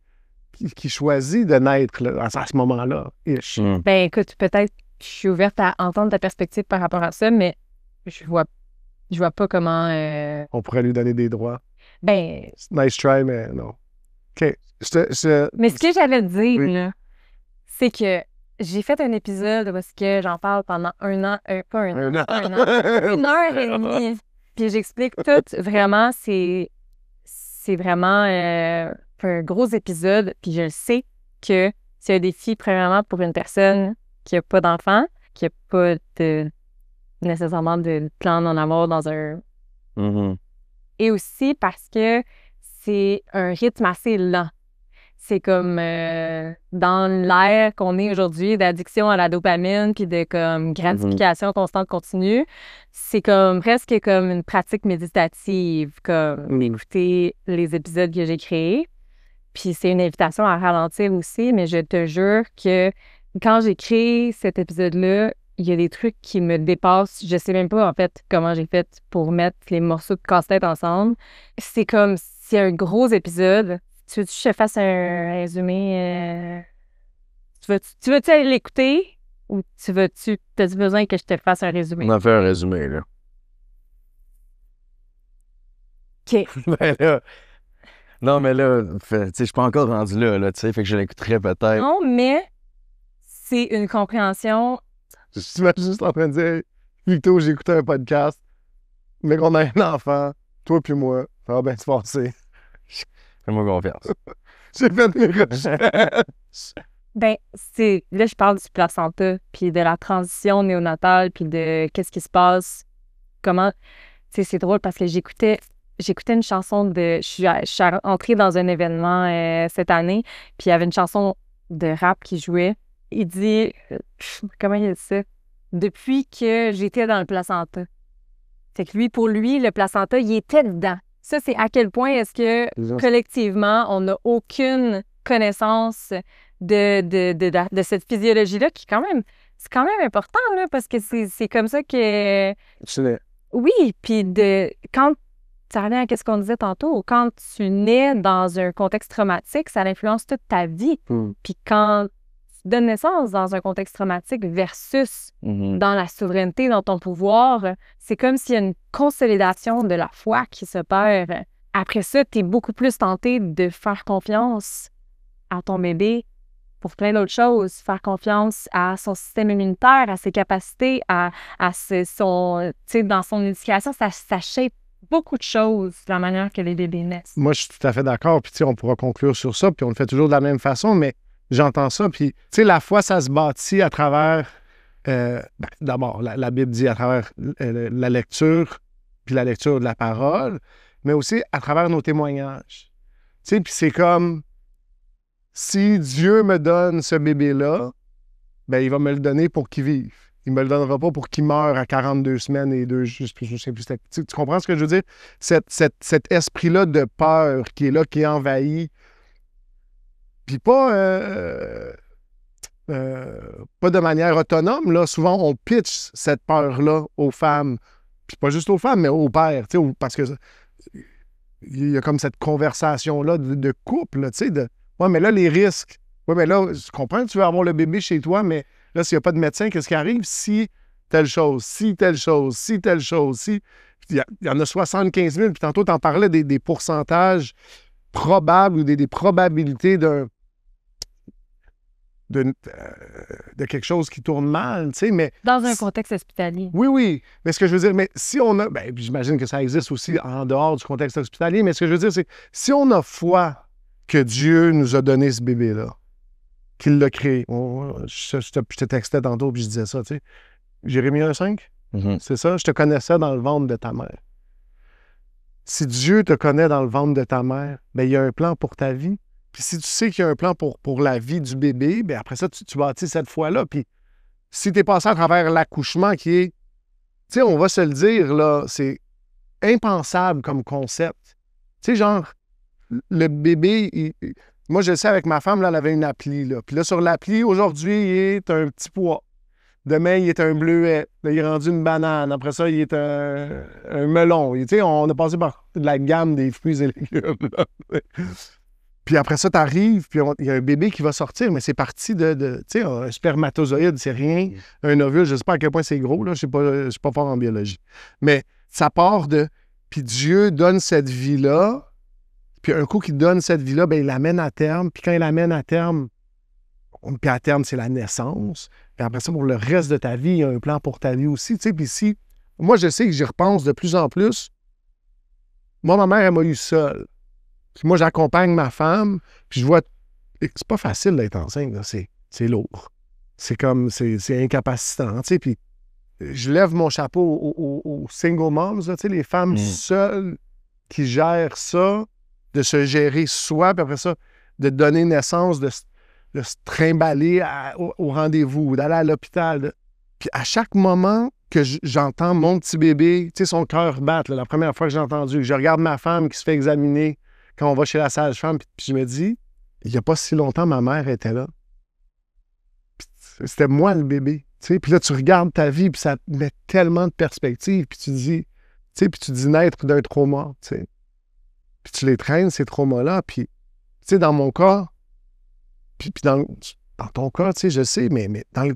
choisit de naître là, à ce moment-là. Ish.
Ben, écoute, peut-être que je suis ouverte à entendre ta perspective par rapport à ça, mais je vois pas comment...
On pourrait lui donner des droits.
Ben,
Nice try, mais non. OK.
mais ce que j'allais te dire,
Oui.
là, c'est que j'ai fait un épisode où est-ce que j'en parle pendant un an, pas un an, un an, 1 heure et demie. Puis j'explique tout. Vraiment, c'est vraiment un gros épisode. Puis je le sais que c'est un défi, premièrement, pour une personne qui n'a pas d'enfant, qui n'a pas nécessairement de plan d'en avoir dans un...
Mhm.
Et aussi parce que c'est un rythme assez lent. C'est comme dans l'ère qu'on est aujourd'hui d'addiction à la dopamine puis de comme gratification constante continue, c'est comme presque comme une pratique méditative, comme écouter les épisodes que j'ai créés. Puis c'est une invitation à ralentir aussi, mais je te jure que quand j'ai créé cet épisode-là, il y a des trucs qui me dépassent. Je sais même pas, en fait, comment j'ai fait pour mettre les morceaux de casse-tête ensemble. C'est comme si c'est un gros épisode. Tu veux-tu que je te fasse un résumé? Tu veux-tu aller l'écouter? Ou t'as-tu besoin que je te fasse un résumé?
On a fait un résumé, là.
OK.
Ben là,
Non, mais là, tu sais, je suis pas encore rendu là, tu sais, fait que je l'écouterai peut-être.
Non, mais c'est une compréhension.
Je suis juste en train de dire, Victo, j'ai écouté un podcast, mais qu'on a un enfant, toi puis moi, ça va bien se passer.
Fais-moi confiance.
J'ai fait mes recherches.
Ben, là, je parle du placenta, puis de la transition néonatale, puis de qu'est-ce qui se passe, comment. Tu sais, c'est drôle parce que j'écoutais une chanson de. Je suis entrée dans un événement cette année, puis il y avait une chanson de rap qui jouait. Il dit. Comment il dit ça? Depuis que j'étais dans le placenta. Fait que pour lui, le placenta, il était dedans. Ça, c'est à quel point est-ce que collectivement, on n'a aucune connaissance de cette physiologie-là qui, c'est quand même important, là, parce que c'est comme ça que. Oui, puis quand ça revient à ce qu'on disait tantôt, quand tu nais dans un contexte traumatique, ça influence toute ta vie. Puis quand tu donnes naissance dans un contexte traumatique versus dans la souveraineté, dans ton pouvoir, c'est comme s'il y a une consolidation de la foi qui se perd. Après ça, tu es beaucoup plus tenté de faire confiance à ton bébé pour plein d'autres choses, faire confiance à son système immunitaire, à ses capacités, son, tu sais, dans son éducation, ça shape beaucoup de choses de la manière que les bébés naissent.
Moi, je suis tout à fait d'accord, puis tu sais, on pourra conclure sur ça, puis on le fait toujours de la même façon, mais j'entends ça, puis tu sais, la foi, ça se bâtit à travers, d'abord, la Bible dit à travers la lecture, puis la lecture de la parole, mais aussi à travers nos témoignages. Tu sais, puis c'est comme, si Dieu me donne ce bébé-là, ben il va me le donner pour qu'il vive. Il me le donnera pas pour qu'il meure à 42 semaines et 2 jours. Je sais plus. Tu comprends ce que je veux dire? Cet esprit-là de peur qui est là, qui envahit. Puis pas de manière autonome. Là. Souvent, on pitch cette peur-là aux femmes. Puis pas juste aux femmes, mais aux pères. Parce que il y a comme cette conversation-là de couple, tu sais, de ouais, mais là, les risques. Ouais, mais là, je comprends que tu veux avoir le bébé chez toi, mais là, s'il n'y a pas de médecin, qu'est-ce qui arrive si telle chose, si telle chose, si telle chose, si. Il y en a 75 000, puis tantôt, tu en parlais des pourcentages probables ou des probabilités de quelque chose qui tourne mal, tu sais, mais...
Dans un contexte hospitalier.
Oui, mais ce que je veux dire, mais si on a... Ben, j'imagine que ça existe aussi en dehors du contexte hospitalier, mais ce que je veux dire, c'est si on a foi que Dieu nous a donné ce bébé-là, qu'il l'a créé. Je te textais tantôt, puis je disais ça, tu sais. Jérémie 1,5, c'est ça? Je te connaissais dans le ventre de ta mère. Si Dieu te connaît dans le ventre de ta mère, bien, il y a un plan pour ta vie. Puis si tu sais qu'il y a un plan pour la vie du bébé, bien, après ça, tu bâtis cette foi-là. Puis si tu es passé à travers l'accouchement qui est... Tu sais, on va se le dire, là, c'est impensable comme concept. Tu sais, genre... Le bébé, moi, je le sais, avec ma femme, là, elle avait une appli. Là. Puis là, sur l'appli, aujourd'hui, il est un petit pois. Demain, il est un bleuet. Là, il est rendu une banane. Après ça, il est un melon. Tu sais, on a passé par la gamme des fruits et légumes. Puis après ça, tu arrives, puis il y a un bébé qui va sortir, mais c'est parti de tu sais, un spermatozoïde, c'est rien. Un ovule, je ne sais pas à quel point c'est gros, là. Je ne suis pas fort en biologie. Mais ça part de... Puis Dieu donne cette vie-là. Puis un coup qu'il donne cette vie-là, bien, il l'amène à terme. Puis quand il l'amène à terme, puis à terme, c'est la naissance. Puis après ça, pour le reste de ta vie, il y a un plan pour ta vie aussi. Tu sais, puis si... Moi, je sais que j'y repense de plus en plus. Moi, ma mère, elle m'a eu seule. Puis moi, j'accompagne ma femme, puis je vois... C'est pas facile d'être enceinte, là. C'est lourd. C'est comme... C'est incapacitant, tu sais, puis je lève mon chapeau aux single moms, là, tu sais, les femmes seules qui gèrent ça, de se gérer soi, puis après ça, de donner naissance, de se trimballer au rendez-vous, d'aller à l'hôpital. Puis à chaque moment que j'entends mon petit bébé, tu sais, son cœur battre, là, la première fois que j'ai entendu, je regarde ma femme qui se fait examiner quand on va chez la sage-femme, puis je me dis, il n'y a pas si longtemps, ma mère était là. Puis c'était moi le bébé. Tu sais, puis là, tu regardes ta vie, puis ça te met tellement de perspectives, puis tu dis, tu sais, puis tu dis naître d'un trauma, tu sais. Puis tu les traînes, ces traumas-là, puis, tu sais, dans mon cas, puis dans ton cas, tu sais, je sais, mais dans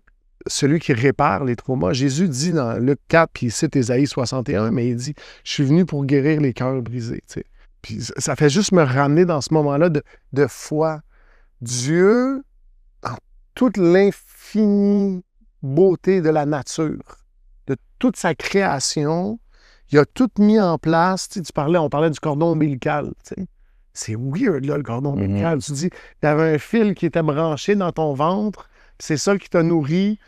celui qui répare les traumas, Jésus dit dans Luc 4, puis il cite Ésaïe 61, mais il dit, je suis venu pour guérir les cœurs brisés, tu sais. Puis ça fait juste me ramener dans ce moment-là de foi. Dieu, en toute l'infinie beauté de la nature, de toute sa création, il a tout mis en place. Tu sais, on parlait du cordon ombilical. Tu sais. C'est weird, là, le cordon ombilical. Tu dis, il y avait un fil qui était branché dans ton ventre, puis c'est ça qui t'a nourri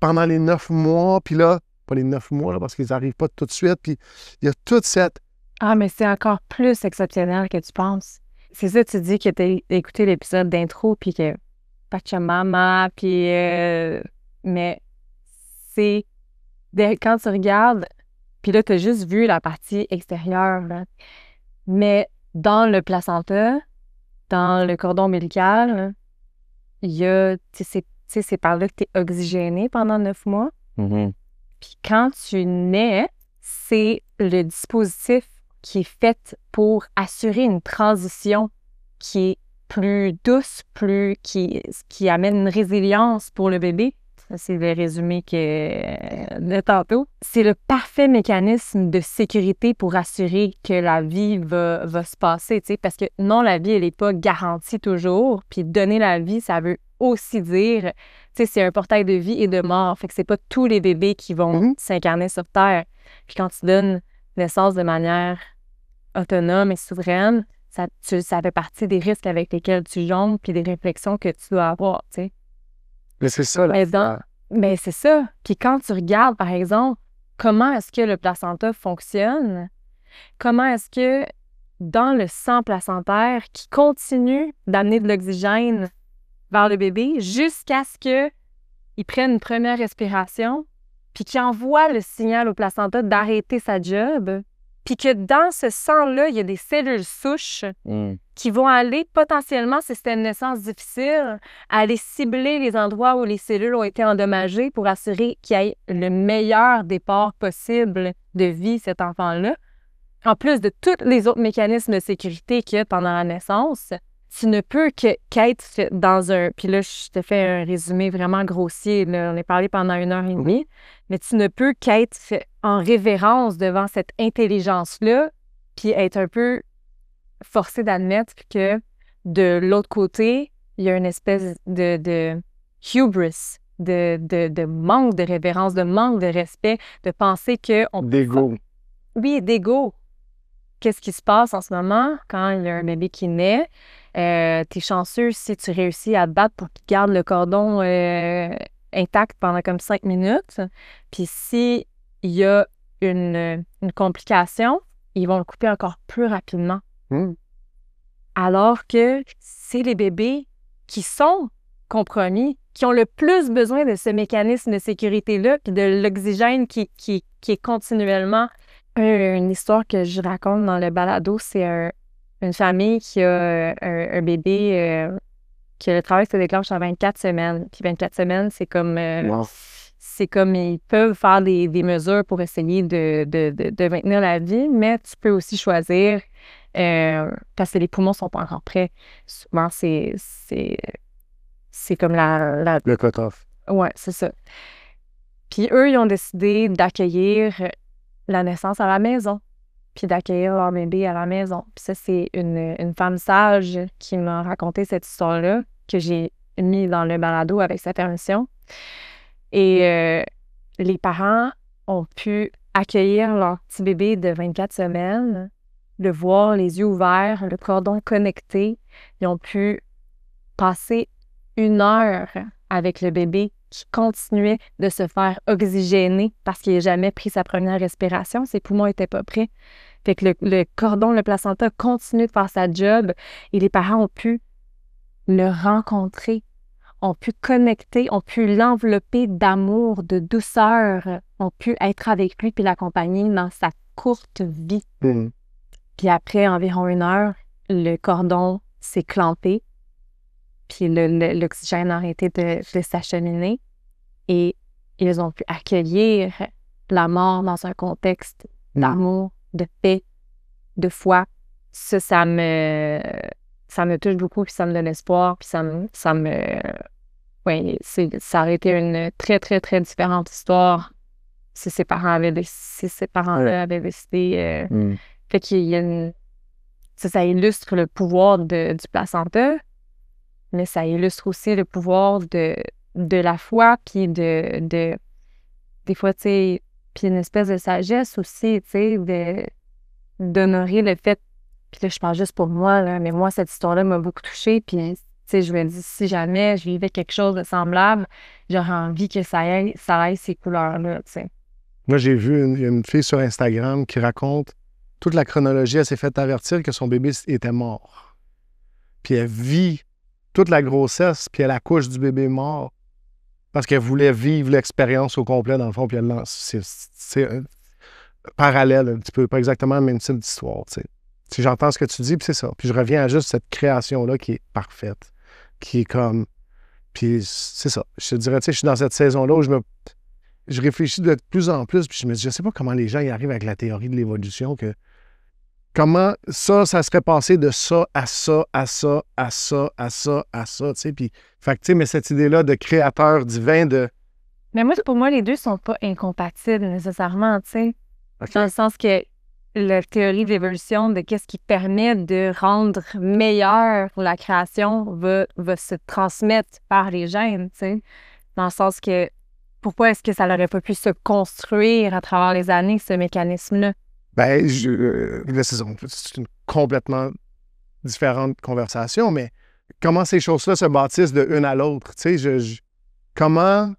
pendant les 9 mois, puis là, pas les 9 mois, là, parce qu'ils n'arrivent pas tout de suite, puis il y a toute cette...
Ah, mais c'est encore plus exceptionnel que tu penses. C'est ça, tu dis que t'as écouté l'épisode d'intro, puis que Pachamama, puis... mais c'est... Quand tu regardes, puis là, t'as juste vu la partie extérieure, là. Mais dans le placenta, dans le cordon ombilical, il y a... Tu sais, c'est par là que t'es oxygéné pendant 9 mois. Puis quand tu nais, c'est le dispositif qui est fait pour assurer une transition qui est plus douce, qui amène une résilience pour le bébé. Ça, c'est le résumé de tantôt. C'est le parfait mécanisme de sécurité pour assurer que la vie va se passer, tu sais, parce que non, la vie, elle n'est pas garantie toujours. Puis donner la vie, ça veut aussi dire, tu sais, c'est un portail de vie et de mort. Fait que c'est pas tous les bébés qui vont s'incarner sur Terre. Puis quand tu donnes naissance de manière autonome et souveraine, ça fait partie des risques avec lesquels tu jongles puis des réflexions que tu dois avoir, tu sais.
Mais c'est ça, là.
Mais c'est ça. Puis quand tu regardes, par exemple, comment est-ce que le placenta fonctionne, comment est-ce que dans le sang placentaire qui continue d'amener de l'oxygène vers le bébé jusqu'à ce qu'il prenne une première respiration, puis qu'il envoie le signal au placenta d'arrêter sa job, puis que dans ce sang-là, il y a des cellules souches qui vont aller potentiellement, si c'était une naissance difficile, aller cibler les endroits où les cellules ont été endommagées pour assurer qu'il y ait le meilleur départ possible de vie, cet enfant-là. En plus de tous les autres mécanismes de sécurité qu'il y a pendant la naissance, tu ne peux qu'être dans un... Puis là, je te fais un résumé vraiment grossier. Là, on est parlé pendant 1h30. Mais tu ne peux qu'être en révérence devant cette intelligence-là, puis être un peu forcé d'admettre que de l'autre côté, il y a une espèce de hubris, de manque de révérence, de manque de respect, de penser que...
D'ego.
Oui, d'ego. Qu'est-ce qui se passe en ce moment quand il y a un bébé qui naît? T'es chanceux si tu réussis à te battre pour qu'il garde le cordon intact pendant comme 5 minutes. Puis s'il y a une complication, ils vont le couper encore plus rapidement. Alors que c'est les bébés qui sont compromis, qui ont le plus besoin de ce mécanisme de sécurité-là, puis de l'oxygène qui est continuellement... Une histoire que je raconte dans le balado, c'est une famille qui a un bébé que le travail se déclenche en 24 semaines. Puis 24 semaines, c'est comme... C'est comme ils peuvent faire des mesures pour essayer de maintenir la vie, mais tu peux aussi choisir, parce que les poumons sont pas encore prêts. Souvent, c'est comme
le cut-off.
Ouais, c'est ça. Puis eux, ils ont décidé d'accueillir la naissance à la maison, puis d'accueillir leur bébé à la maison. Puis ça, c'est une femme sage qui m'a raconté cette histoire-là, que j'ai mis dans le balado avec sa permission. Et les parents ont pu accueillir leur petit bébé de 24 semaines, le voir les yeux ouverts, le cordon connecté. Ils ont pu passer 1 heure avec le bébé qui continuait de se faire oxygéner parce qu'il n'a jamais pris sa première respiration. Ses poumons n'étaient pas prêts. Fait que le cordon, le placenta continue de faire sa job et les parents ont pu le rencontrer, ont pu connecter, ont pu l'envelopper d'amour, de douceur, ont pu être avec lui puis l'accompagner dans sa courte vie. Puis après environ 1 heure, le cordon s'est clampé, puis l'oxygène a arrêté de s'acheminer et ils ont pu accueillir la mort dans un contexte d'amour, de paix, de foi. Ça me touche beaucoup, puis ça me donne espoir, puis ça aurait été une très, très, très différente histoire si ses parents-là avaient décidé. Fait qu'il y a ça illustre le pouvoir du placenta, mais ça illustre aussi le pouvoir de la foi, puis des fois, tu sais, puis une espèce de sagesse aussi, tu sais, d'honorer le fait, puis là, je parle juste pour moi, là, mais moi, cette histoire-là m'a beaucoup touchée, puis, tu sais, je me dis, si jamais je vivais quelque chose de semblable, j'aurais envie que ça aille ces couleurs-là, tu sais.
Moi, j'ai vu une fille sur Instagram qui raconte toute la chronologie. Elle s'est fait avertir que son bébé était mort. Puis elle vit toute la grossesse, puis elle accouche du bébé mort parce qu'elle voulait vivre l'expérience au complet, dans le fond, puis elle lance. C'est un parallèle un petit peu, pas exactement le même type d'histoire, tu sais. Si j'entends ce que tu dis, puis c'est ça. Puis je reviens à juste cette création-là qui est parfaite, qui est comme... Puis c'est ça. Je te dirais, tu sais, je suis dans cette saison-là où je réfléchis de plus en plus, puis je me dis, je sais pas comment les gens y arrivent avec la théorie de l'évolution, que comment ça serait passé de ça à ça, à ça, à ça, à ça, à ça, tu sais. Puis, fait que, tu sais, mais cette idée-là de créateur divin, de...
Mais moi, pour moi, les deux sont pas incompatibles nécessairement, tu sais.
Okay.
Dans le sens que la théorie de l'évolution, de qu'est-ce qui permet de rendre meilleure la création, va se transmettre par les gènes, tu sais. Dans le sens que pourquoi est-ce que ça n'aurait pas pu se construire à travers les années, ce mécanisme-là?
Ben, c'est une complètement différente conversation, mais comment ces choses-là se bâtissent de une à l'autre, tu sais, comment...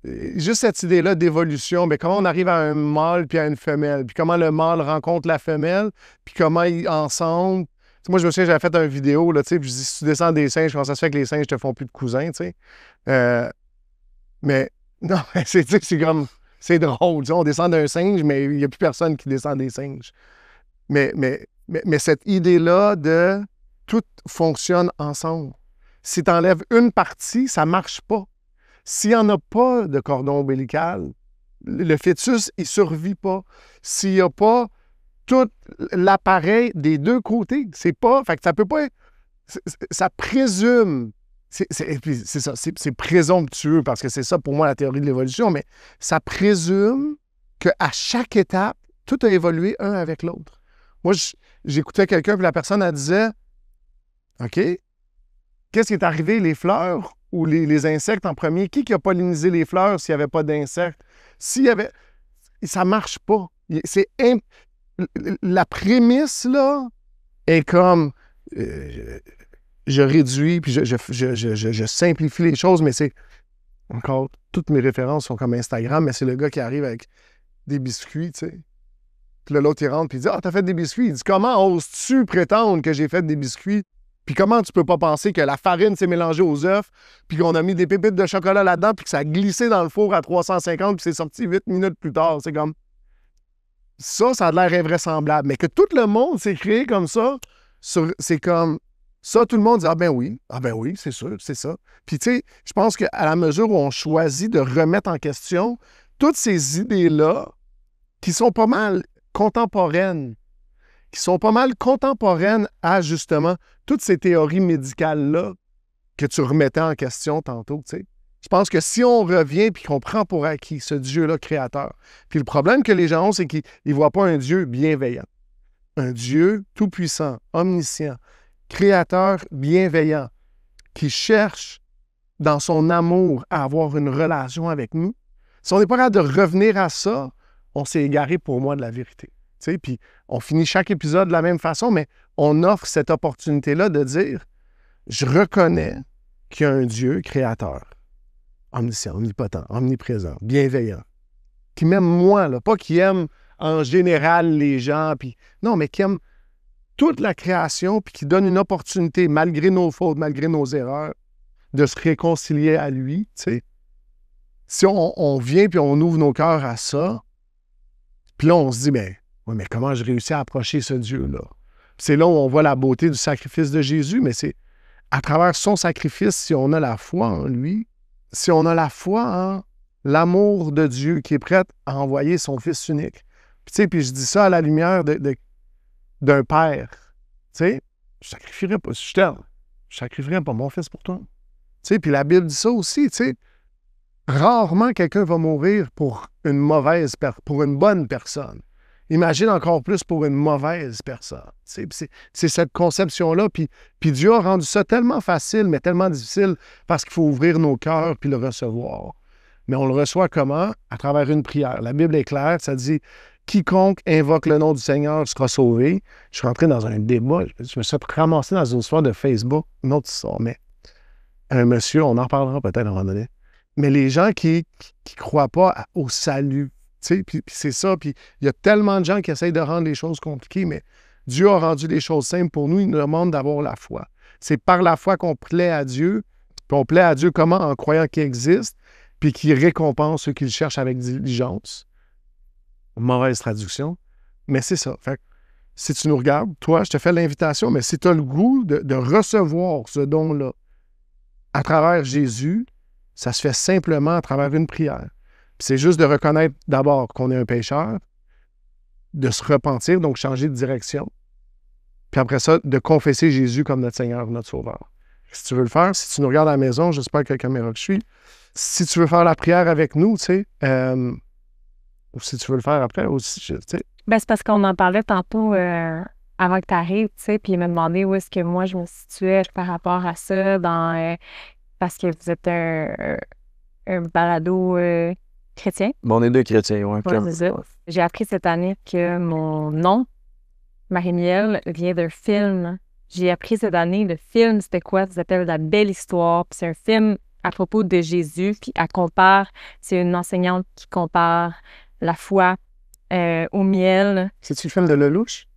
Juste cette idée-là d'évolution, mais comment on arrive à un mâle puis à une femelle, puis comment le mâle rencontre la femelle, puis comment ils ensemble... T'sais, moi, je me souviens, j'avais fait une vidéo, là, tu sais, puis je dis, si tu descends des singes, comment ça se fait que les singes te font plus de cousins, tu sais? Mais, non, c'est comme... C'est drôle, on descend d'un singe, mais il n'y a plus personne qui descend des singes. Mais cette idée-là de tout fonctionne ensemble. Si tu enlèves une partie, ça ne marche pas. S'il n'y en a pas de cordon ombilical, le fœtus, il ne survit pas. S'il n'y a pas tout l'appareil des deux côtés, c'est pas... Fait que ça peut pas... Ça présume... C'est ça, c'est présomptueux, parce que c'est ça pour moi la théorie de l'évolution, mais ça présume qu'à chaque étape, tout a évolué un avec l'autre. Moi, j'écoutais quelqu'un, puis la personne, elle disait, OK, qu'est-ce qui est arrivé, les fleurs ou les insectes en premier? Qui a pollinisé les fleurs s'il n'y avait pas d'insectes? S'il y avait... Ça ne marche pas. La prémisse, là, est comme... je réduis, puis je simplifie les choses, mais c'est... Encore, toutes mes références sont comme Instagram, mais c'est le gars qui arrive avec des biscuits, tu sais. Puis là, l'autre, il rentre, puis il dit « Ah, t'as fait des biscuits. » Il dit « Comment oses-tu prétendre que j'ai fait des biscuits? Puis comment tu peux pas penser que la farine s'est mélangée aux œufs, puis qu'on a mis des pépites de chocolat là-dedans, puis que ça a glissé dans le four à 350, puis c'est sorti 8 minutes plus tard. » C'est comme... Ça a l'air invraisemblable. Mais que tout le monde s'est créé comme ça, c'est comme... Ça, tout le monde dit « Ah ben oui, c'est sûr, c'est ça. » Puis tu sais, je pense qu'à la mesure où on choisit de remettre en question toutes ces idées-là, qui sont pas mal contemporaines, à justement toutes ces théories médicales-là que tu remettais en question tantôt, tu sais. Je pense que si on revient puis qu'on prend pour acquis ce Dieu-là créateur, puis le problème que les gens ont, c'est qu'ils ne voient pas un Dieu bienveillant. Un Dieu tout-puissant, omniscient, créateur bienveillant, qui cherche dans son amour à avoir une relation avec nous. Si on n'est pas capable de revenir à ça, on s'est égaré pour moi de la vérité. Puis on finit chaque épisode de la même façon, mais on offre cette opportunité-là de dire « Je reconnais qu'il y a un Dieu créateur, omniscient, omnipotent, omniprésent, bienveillant, qui m'aime moi, là, pas qui aime en général les gens, puis non, mais qui aime toute la création, puis qui donne une opportunité, malgré nos fautes, malgré nos erreurs, de se réconcilier à lui, tu sais. Si on vient puis on ouvre nos cœurs à ça, puis là, on se dit, mais comment j'ai réussi à approcher ce Dieu-là? C'est là où on voit la beauté du sacrifice de Jésus, mais c'est à travers son sacrifice, si on a la foi en lui, si on a la foi en l'amour de Dieu qui est prêt à envoyer son Fils unique. Puis je dis ça à la lumière d'un père. Tu sais, je sacrifierais pas, si je t'aime, je sacrifierais pas mon fils pour toi. Tu sais, puis la Bible dit ça aussi, tu sais. Rarement quelqu'un va mourir pour une bonne personne. Imagine encore plus pour une mauvaise personne. C'est cette conception-là. Puis Dieu a rendu ça tellement facile, mais tellement difficile parce qu'il faut ouvrir nos cœurs puis le recevoir. Mais on le reçoit comment? À travers une prière. La Bible est claire, ça dit « Quiconque invoque le nom du Seigneur sera sauvé ». Je suis rentré dans un débat. Je me suis ramassé dans une histoire de Facebook, une autre histoire, mais un monsieur, on en reparlera peut-être à un moment donné, mais les gens qui croient pas au salut, puis c'est ça, puis il y a tellement de gens qui essayent de rendre les choses compliquées, mais Dieu a rendu les choses simples pour nous, il nous demande d'avoir la foi. C'est par la foi qu'on plaît à Dieu, puis on plaît à Dieu comment? En croyant qu'il existe, puis qu'il récompense ceux qui le cherchent avec diligence. Mauvaise traduction, mais c'est ça. Fait que, si tu nous regardes, toi, je te fais l'invitation, mais si tu as le goût de recevoir ce don-là à travers Jésus, ça se fait simplement à travers une prière. Puis c'est juste de reconnaître d'abord qu'on est un pécheur, de se repentir, donc changer de direction. Puis après ça, de confesser Jésus comme notre Seigneur, notre Sauveur. Si tu veux le faire, si tu nous regardes à la maison, j'espère que la caméra que je suis, si tu veux faire la prière avec nous, tu sais, ou si tu veux le faire après aussi, tu sais.
Ben, c'est parce qu'on en parlait tantôt avant que tu arrives, tu sais, puis il m'a demandé où est-ce que moi je me situais par rapport à ça, parce que vous êtes un balado chrétien.
Bon, on est deux chrétiens, ouais.
Ouais, c'est ça. J'ai appris cette année que mon nom, Marie-Miel, vient d'un film. J'ai appris cette année, le film, c'était quoi? Ça s'appelle La Belle Histoire. Puis c'est un film à propos de Jésus, puis elle compare, c'est une enseignante qui compare la foi au miel.
C'est-tu le film de Lelouch?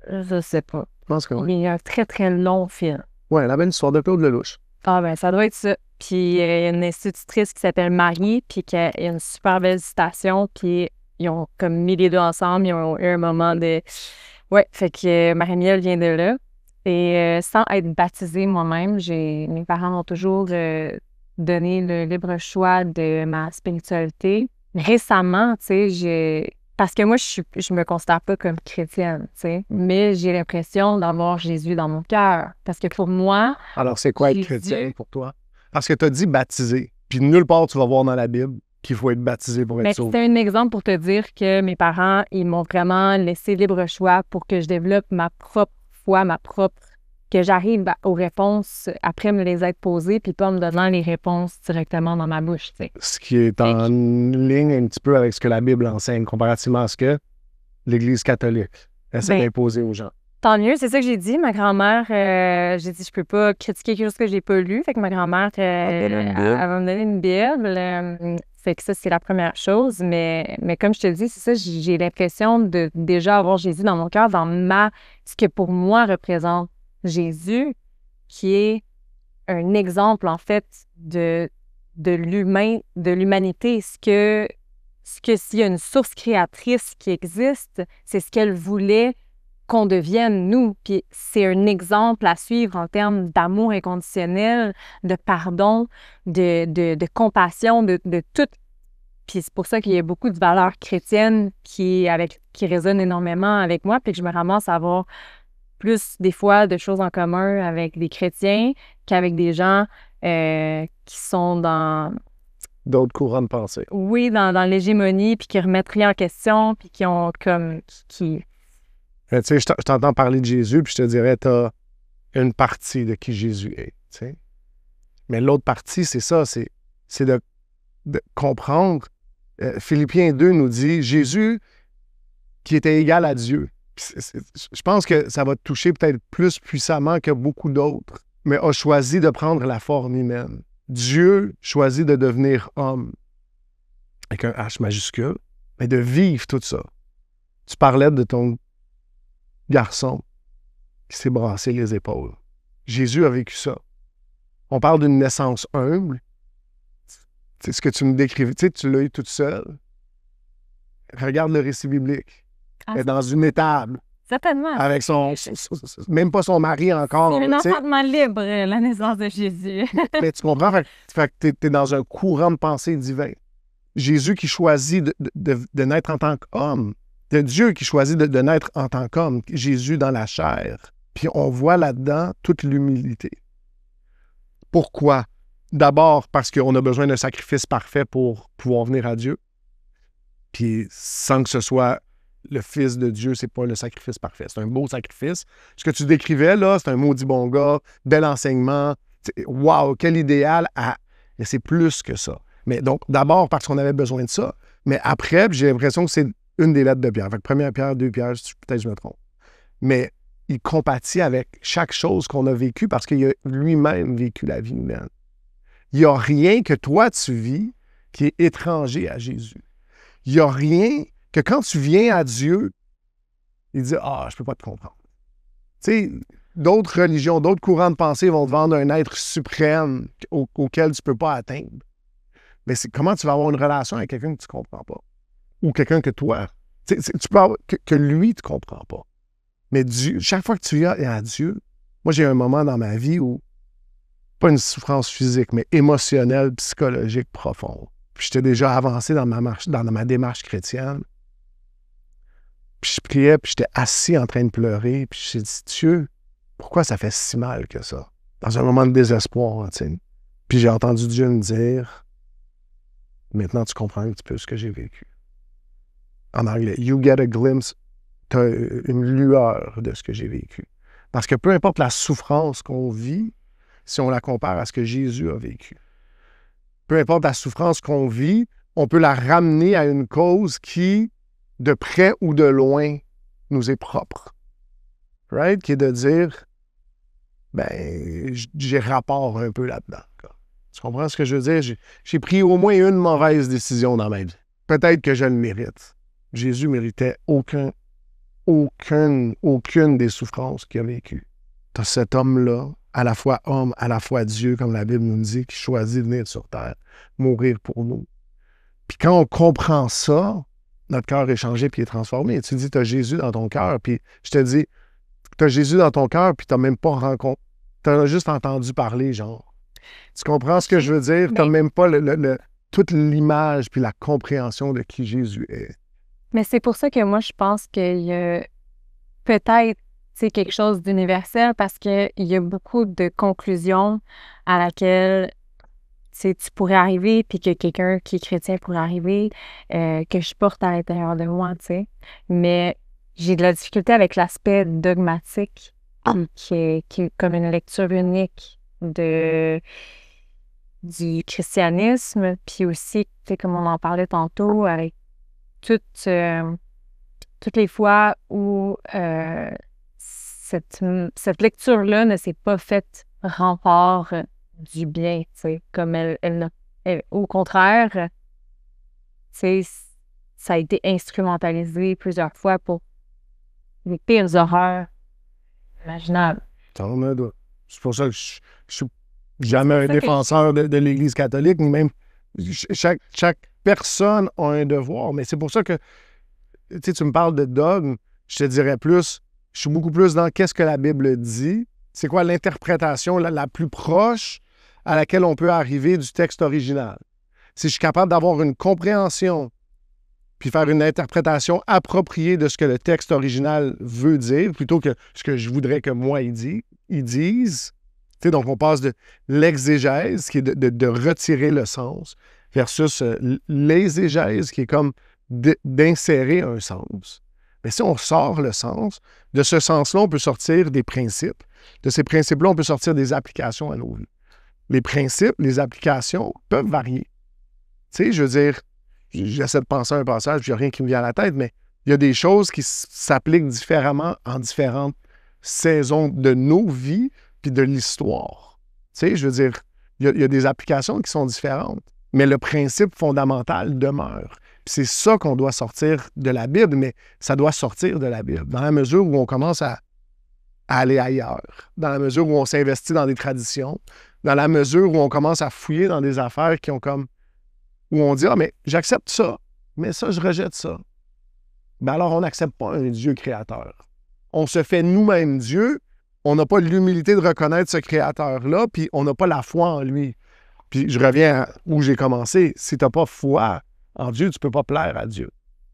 Je sais pas.
Je pense que oui.
Mais il y a un très, très long film.
Ouais, La Belle Histoire de Claude Lelouch.
Ah ben, ça doit être ça. Puis il y a une institutrice qui s'appelle Marie, puis qui a une super belle citation, puis ils ont comme mis les deux ensemble, ils ont eu un moment de... Ouais, fait que Marie-Miel vient de là. Et sans être baptisée moi-même, mes parents m'ont toujours donné le libre choix de ma spiritualité. Récemment, tu sais, parce que moi, je me considère pas comme chrétienne, tu sais, mais j'ai l'impression d'avoir Jésus dans mon cœur. Parce que pour moi...
Alors, c'est quoi être chrétien pour toi? Parce que tu as dit baptisé, puis nulle part tu vas voir dans la Bible qu'il faut être baptisé pour être sauvé.
C'est un exemple pour te dire que mes parents, ils m'ont vraiment laissé libre choix pour que je développe ma propre foi, que j'arrive aux réponses après me les être posées, puis pas en me donnant les réponses directement dans ma bouche, tu sais.
Ce qui est en ligne un petit peu avec ce que la Bible enseigne, comparativement à ce que l'Église catholique essaie d'imposer aux gens.
Tant mieux, c'est ça que j'ai dit. Ma grand-mère, j'ai dit, je peux pas critiquer quelque chose que j'ai pas lu, fait que ma grand-mère, elle va me donner une Bible. Fait que ça, c'est la première chose. Mais comme je te dis, c'est ça, j'ai l'impression de déjà avoir Jésus dans mon cœur, ce que pour moi représente Jésus, qui est un exemple, en fait, de l'humanité. Ce que s'il y a une source créatrice qui existe, c'est ce qu'elle voulait qu'on devienne, nous. Puis c'est un exemple à suivre en termes d'amour inconditionnel, de pardon, de compassion, de tout. Puis c'est pour ça qu'il y a beaucoup de valeurs chrétiennes qui résonnent énormément avec moi, puis que je me ramasse à avoir plus, des fois, de choses en commun avec des chrétiens qu'avec des gens qui sont dans...
D'autres courants de pensée.
Oui, dans l'hégémonie, puis qui remettent rien en question, puis qui ont comme... Tu
sais, je t'entends parler de Jésus, puis je te dirais, tu as une partie de qui Jésus est, tu sais. Mais l'autre partie, c'est ça, c'est de comprendre. Philippiens 2 nous dit, Jésus, qui était égal à Dieu. Je pense que ça va te toucher peut-être plus puissamment que beaucoup d'autres, mais a choisi de prendre la forme humaine. Dieu choisit de devenir homme, avec un H majuscule, mais de vivre tout ça. Tu parlais de ton garçon qui s'est brassé les épaules. Jésus a vécu ça. On parle d'une naissance humble. C'est ce que tu me décrivais, tu l'as eu toute seule. Regarde le récit biblique. Elle est dans une étable.
Certainement.
Avec même pas son mari encore.
C'est un enfantement libre, la naissance de Jésus.
Mais tu comprends? Fait que t'es dans un courant de pensée divin. Jésus qui choisit de naître en tant qu'homme. De Dieu qui choisit de naître en tant qu'homme. Jésus dans la chair. Puis on voit là-dedans toute l'humilité. Pourquoi? D'abord parce qu'on a besoin d'un sacrifice parfait pour pouvoir venir à Dieu. Puis sans que ce soit le Fils de Dieu, c'est pas le sacrifice parfait. C'est un beau sacrifice. Ce que tu décrivais, là, c'est un maudit bon gars, bel enseignement. Wow, quel idéal! Mais c'est plus que ça. Mais donc, d'abord, parce qu'on avait besoin de ça. Mais après, j'ai l'impression que c'est une des lettres de Pierre. Fait que première Pierre, 2 Pierre, peut-être je me trompe. Mais il compatit avec chaque chose qu'on a vécue parce qu'il a lui-même vécu la vie humaine. Il n'y a rien que toi, tu vis qui est étranger à Jésus. Il n'y a rien que quand tu viens à Dieu, il dit « Ah, je ne peux pas te comprendre. » Tu sais, d'autres religions, d'autres courants de pensée vont te vendre un être suprême auquel tu ne peux pas atteindre. Mais c'est comment tu vas avoir une relation avec quelqu'un que tu ne comprends pas? Ou quelqu'un que toi, tu peux avoir que lui, tu ne comprends pas. Mais Dieu, chaque fois que tu viens à Dieu, moi, j'ai un moment dans ma vie où, pas une souffrance physique, mais émotionnelle, psychologique profonde. Puis j'étais déjà avancé dans ma démarche chrétienne. Puis je priais, puis j'étais assis en train de pleurer. Puis j'ai dit, Dieu, pourquoi ça fait si mal que ça? Dans un moment de désespoir, tu sais. Puis j'ai entendu Dieu me dire, maintenant tu comprends un petit peu ce que j'ai vécu. En anglais, you get a glimpse, tu as une lueur de ce que j'ai vécu. Parce que peu importe la souffrance qu'on vit, si on la compare à ce que Jésus a vécu, peu importe la souffrance qu'on vit, on peut la ramener à une cause qui, de près ou de loin, nous est propre. Right? Qui est de dire, ben, j'ai rapport un peu là-dedans. Tu comprends ce que je veux dire? J'ai pris au moins une mauvaise décision dans ma vie. Peut-être que je le mérite. Jésus méritait aucune des souffrances qu'il a vécues. Tu as cet homme-là, à la fois homme, à la fois Dieu, comme la Bible nous dit, qui choisit de venir sur terre, mourir pour nous. Puis quand on comprend ça, notre cœur est changé puis est transformé. Tu dis, tu as Jésus dans ton cœur, puis je te dis, tu as Jésus dans ton cœur, puis tu n'as même pas rencontré, tu as juste entendu parler, genre. Tu comprends ce que je veux dire? Tu n'as même pas toute l'image puis la compréhension de qui Jésus est.
Mais c'est pour ça que moi, je pense qu'il y a peut-être quelque chose d'universel parce qu'il y a beaucoup de conclusions à laquelle tu pourrais arriver puis que quelqu'un qui est chrétien pourrait arriver, que je porte à l'intérieur de moi, tu sais. Mais j'ai de la difficulté avec l'aspect dogmatique qui est comme une lecture unique du christianisme, puis aussi, tu sais, comme on en parlait tantôt, avec toutes les fois où cette lecture-là ne s'est pas faite rempart du bien, tu sais, comme elle au contraire, tu sais, ça a été instrumentalisé plusieurs fois pour les pires horreurs imaginables.
C'est pour ça que je suis jamais un défenseur de l'Église catholique, ni même chaque personne a un devoir, mais c'est pour ça que tu me parles de dogme, je te dirais plus, je suis beaucoup plus dans qu'est-ce que la Bible dit, c'est quoi l'interprétation la plus proche à laquelle on peut arriver du texte original. Si je suis capable d'avoir une compréhension puis faire une interprétation appropriée de ce que le texte original veut dire, plutôt que ce que je voudrais que moi ils disent. Tu sais, donc on passe de l'exégèse, qui est de retirer le sens, versus l'exégèse, qui est comme d'insérer un sens. Mais si on sort le sens, de ce sens-là, on peut sortir des principes. De ces principes-là, on peut sortir des applications à nos vies. Les principes, les applications peuvent varier. Tu sais, je veux dire, j'essaie de penser à un passage, puis il n'y a rien qui me vient à la tête, mais il y a des choses qui s'appliquent différemment en différentes saisons de nos vies puis de l'histoire. Tu sais, je veux dire, il y a des applications qui sont différentes, mais le principe fondamental demeure. Puis c'est ça qu'on doit sortir de la Bible, mais ça doit sortir de la Bible. Dans la mesure où on commence à aller ailleurs, dans la mesure où on s'investit dans des traditions, dans la mesure où on commence à fouiller dans des affaires qui ont comme... où on dit « Ah, mais j'accepte ça, mais ça, je rejette ça. » Ben alors, on n'accepte pas un Dieu créateur. On se fait nous-mêmes Dieu, on n'a pas l'humilité de reconnaître ce créateur-là, puis on n'a pas la foi en lui. Puis je reviens à où j'ai commencé. Si tu n'as pas foi en Dieu, tu ne peux pas plaire à Dieu.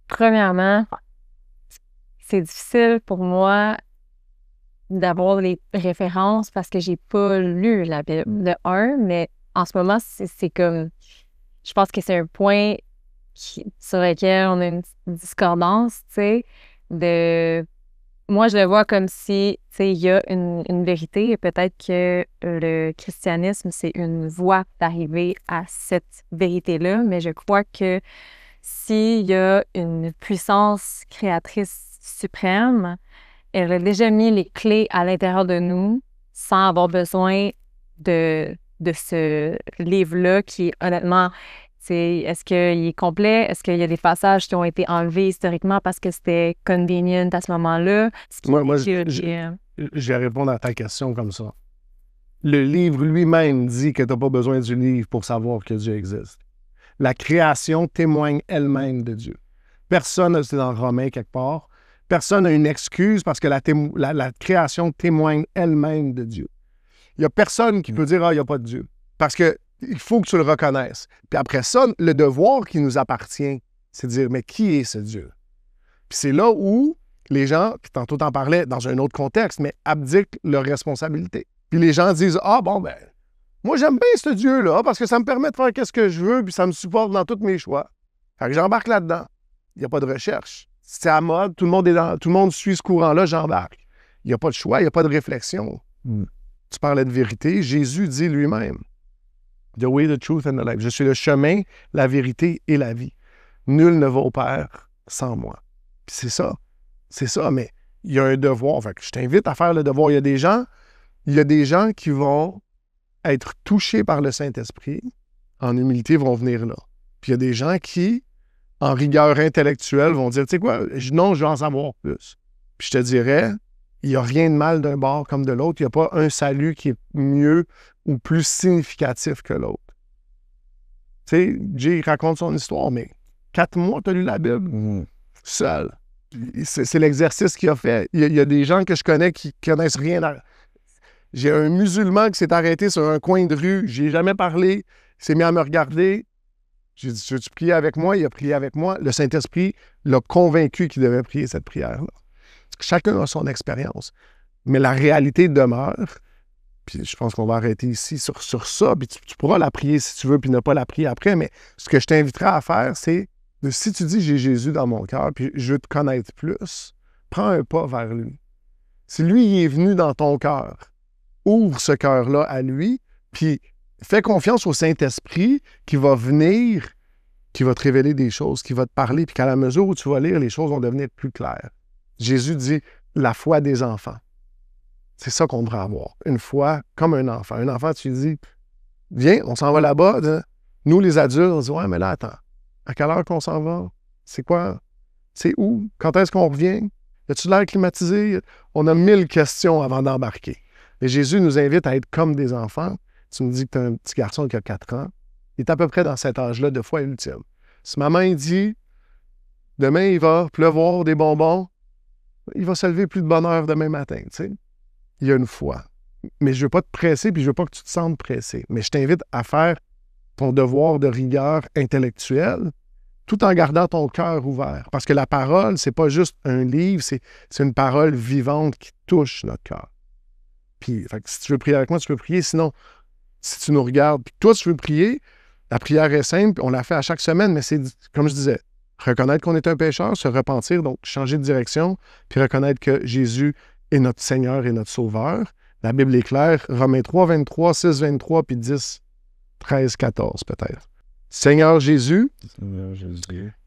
Premièrement, c'est difficile pour moi d'avoir les références parce que j'ai pas lu la Bible de un, mais en ce moment, c'est comme... Je pense que c'est un point sur lesquels on a une discordance, tu sais, moi, je le vois comme si, tu sais, il y a une vérité et peut-être que le christianisme, c'est une voie d'arriver à cette vérité-là, mais je crois que s'il y a une puissance créatrice suprême, elle a déjà mis les clés à l'intérieur de nous sans avoir besoin de ce livre-là qui, honnêtement, est-ce qu'il est complet? Est-ce qu'il y a des passages qui ont été enlevés historiquement parce que c'était convenient à ce moment-là?
Moi, je vais répondre à ta question comme ça. Le livre lui-même dit que tu n'as pas besoin du livre pour savoir que Dieu existe. La création témoigne elle-même de Dieu. Personne, c'est dans Romains quelque part, personne n'a une excuse parce que la création témoigne elle-même de Dieu. Il n'y a personne qui peut dire « Ah, il n'y a pas de Dieu ». Parce que il faut que tu le reconnaisses. Puis après ça, le devoir qui nous appartient, c'est de dire, mais qui est ce Dieu? Puis c'est là où les gens, qui tantôt t'en parlais dans un autre contexte, mais abdiquent leurs responsabilités. Puis les gens disent, ah bon, ben, moi j'aime bien ce Dieu-là parce que ça me permet de faire ce que je veux, puis ça me supporte dans tous mes choix. Fait que j'embarque là-dedans. Il n'y a pas de recherche. C'est à mode, tout le monde suit ce courant-là, j'embarque. Il n'y a pas de choix, il n'y a pas de réflexion. Tu parlais de vérité, Jésus dit lui-même, The way, the truth and the life. Je suis le chemin, la vérité et la vie. Nul ne va au Père sans moi. Puis c'est ça, mais il y a un devoir. Fait que je t'invite à faire le devoir. Il y a des gens qui vont être touchés par le Saint-Esprit, en humilité, vont venir là. Puis il y a des gens qui, en rigueur intellectuelle, vont dire, tu sais quoi, non, je veux en savoir plus. Puis je te dirais, il n'y a rien de mal d'un bord comme de l'autre. Il n'y a pas un salut qui est mieux ou plus significatif que l'autre. Tu sais, Jay raconte son histoire, mais 4 mois, tu as lu la Bible seul. C'est l'exercice qu'il a fait. Il y a des gens que je connais qui connaissent rien. J'ai un musulman qui s'est arrêté sur un coin de rue. J'y ai jamais parlé. Il s'est mis à me regarder. J'ai dit, veux-tu prier avec moi? Il a prié avec moi. Le Saint-Esprit l'a convaincu qu'il devait prier cette prière-là. Chacun a son expérience. Mais la réalité demeure. Puis je pense qu'on va arrêter ici sur ça. Puis tu pourras la prier si tu veux, puis ne pas la prier après. Mais ce que je t'inviterai à faire, c'est si tu dis j'ai Jésus dans mon cœur, puis je veux te connaître plus, prends un pas vers lui. Si lui, il est venu dans ton cœur, ouvre ce cœur-là à lui, puis fais confiance au Saint-Esprit qui va venir, qui va te révéler des choses, qui va te parler, puis qu'à la mesure où tu vas lire, les choses vont devenir plus claires. Jésus dit la foi des enfants. C'est ça qu'on devrait avoir. Une foi comme un enfant. Un enfant, tu lui dis, viens, on s'en va là-bas. Nous, les adultes, on dit, ouais, mais là, attends. À quelle heure qu'on s'en va? C'est quoi? C'est où? Quand est-ce qu'on revient? As-tu l'air climatisé? On a 1000 questions avant d'embarquer. Mais Jésus nous invite à être comme des enfants. Tu me dis que tu as un petit garçon qui a 4 ans. Il est à peu près dans cet âge-là de foi ultime. Si maman il dit, demain, il va pleuvoir des bonbons, il va se lever plus de bonne heure demain matin, tu sais. Il y a une foi. Mais je ne veux pas te presser, puis je ne veux pas que tu te sentes pressé. Mais je t'invite à faire ton devoir de rigueur intellectuelle tout en gardant ton cœur ouvert. Parce que la parole, c'est pas juste un livre, c'est une parole vivante qui touche notre cœur. Puis, fait que si tu veux prier avec moi, tu peux prier. Sinon, si tu nous regardes, puis toi, tu veux prier, la prière est simple, on la fait à chaque semaine, mais c'est, comme je disais, reconnaître qu'on est un pécheur, se repentir, donc changer de direction, puis reconnaître que Jésus est notre Seigneur et notre Sauveur. La Bible est claire, Romains 3, 23, 6, 23, puis 10, 13, 14 peut-être. Seigneur Jésus,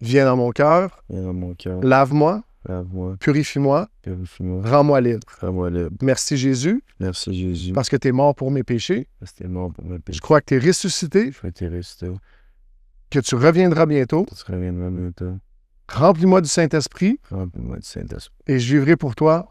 viens dans mon cœur, lave-moi, purifie-moi, rends-moi libre. Merci Jésus, parce que tu es mort pour mes péchés. Je crois que tu es ressuscité, que tu reviendras bientôt. Remplis-moi du Saint-Esprit. Et je vivrai pour toi.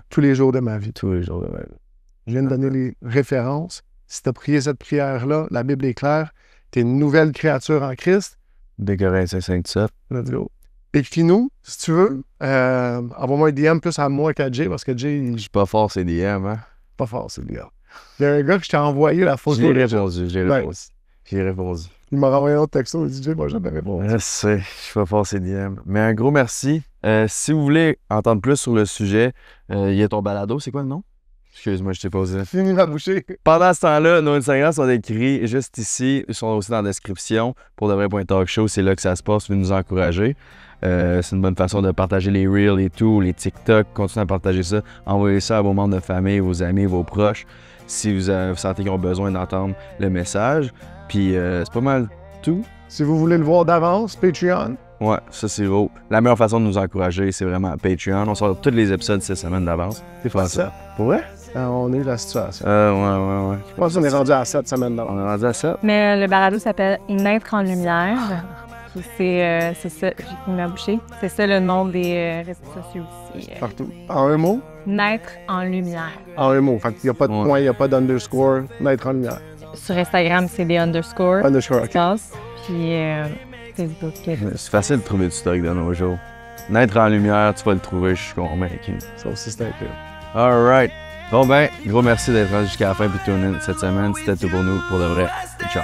Tous les jours de ma vie. Je viens de donner les références. Si tu as prié cette prière-là, la Bible est claire. Tu es une nouvelle créature en Christ.
Des Corinthiens 5-7.
Let's go. Écris-nous, si tu veux. Envoie-moi un DM plus à moi qu'à Jay, parce que Jay...
Je suis pas fort, c'est DM, hein?
Pas fort, c'est DM. Il y a un gars que je t'ai envoyé la photo.
J'ai répondu.
Il m'a renvoyé un autre texto, il dit Jay, moi jamais répondu.
Je sais, je suis pas fort, c'est DM. Mais un gros merci. Si vous voulez entendre plus sur le sujet, il y a ton balado, c'est quoi le nom? Excuse-moi, je t'ai posé.
Fini ma bouchée.
Pendant ce temps-là, nos Instagrams sont écrits juste ici. Ils sont aussi dans la description. Pour de vrai.talk show, c'est là que ça se passe. Vous nous encourager. C'est une bonne façon de partager les Reels et tout, les TikTok. Continuez à partager ça. Envoyez ça à vos membres de famille, vos amis, vos proches. Si vous sentez qu'ils ont besoin d'entendre le message. Puis c'est pas mal tout.
Si vous voulez le voir d'avance, Patreon.
Ouais, ça c'est gros. La meilleure façon de nous encourager, c'est vraiment Patreon. On sort tous les épisodes 6 semaines d'avance. C'est faire ça. Pour vrai?
On est la situation.
Ouais.
Je pense qu'on est rendu à 7 semaines d'avance.
On est rendu à 7.
Mais le balado s'appelle Naître en lumière. Puis c'est ça, j'ai fini ma bouchée. C'est ça le nom des réseaux sociaux aussi.
Partout. En un mot?
Naître en lumière.
En un mot. Fait qu'il n'y a pas de point, il n'y a pas d'underscore. Naître en lumière.
Sur Instagram, c'est des underscores.
Underscore, OK.
Puis Facebook.
C'est facile de trouver du stock de nos jours. Naître en lumière, tu vas le trouver, je suis convaincu.
Ça aussi, c'est un peu.
Alright. Bon ben, gros merci d'être rendu jusqu'à la fin puis de tourner cette semaine. C'était tout pour nous, pour de vrai. Ciao.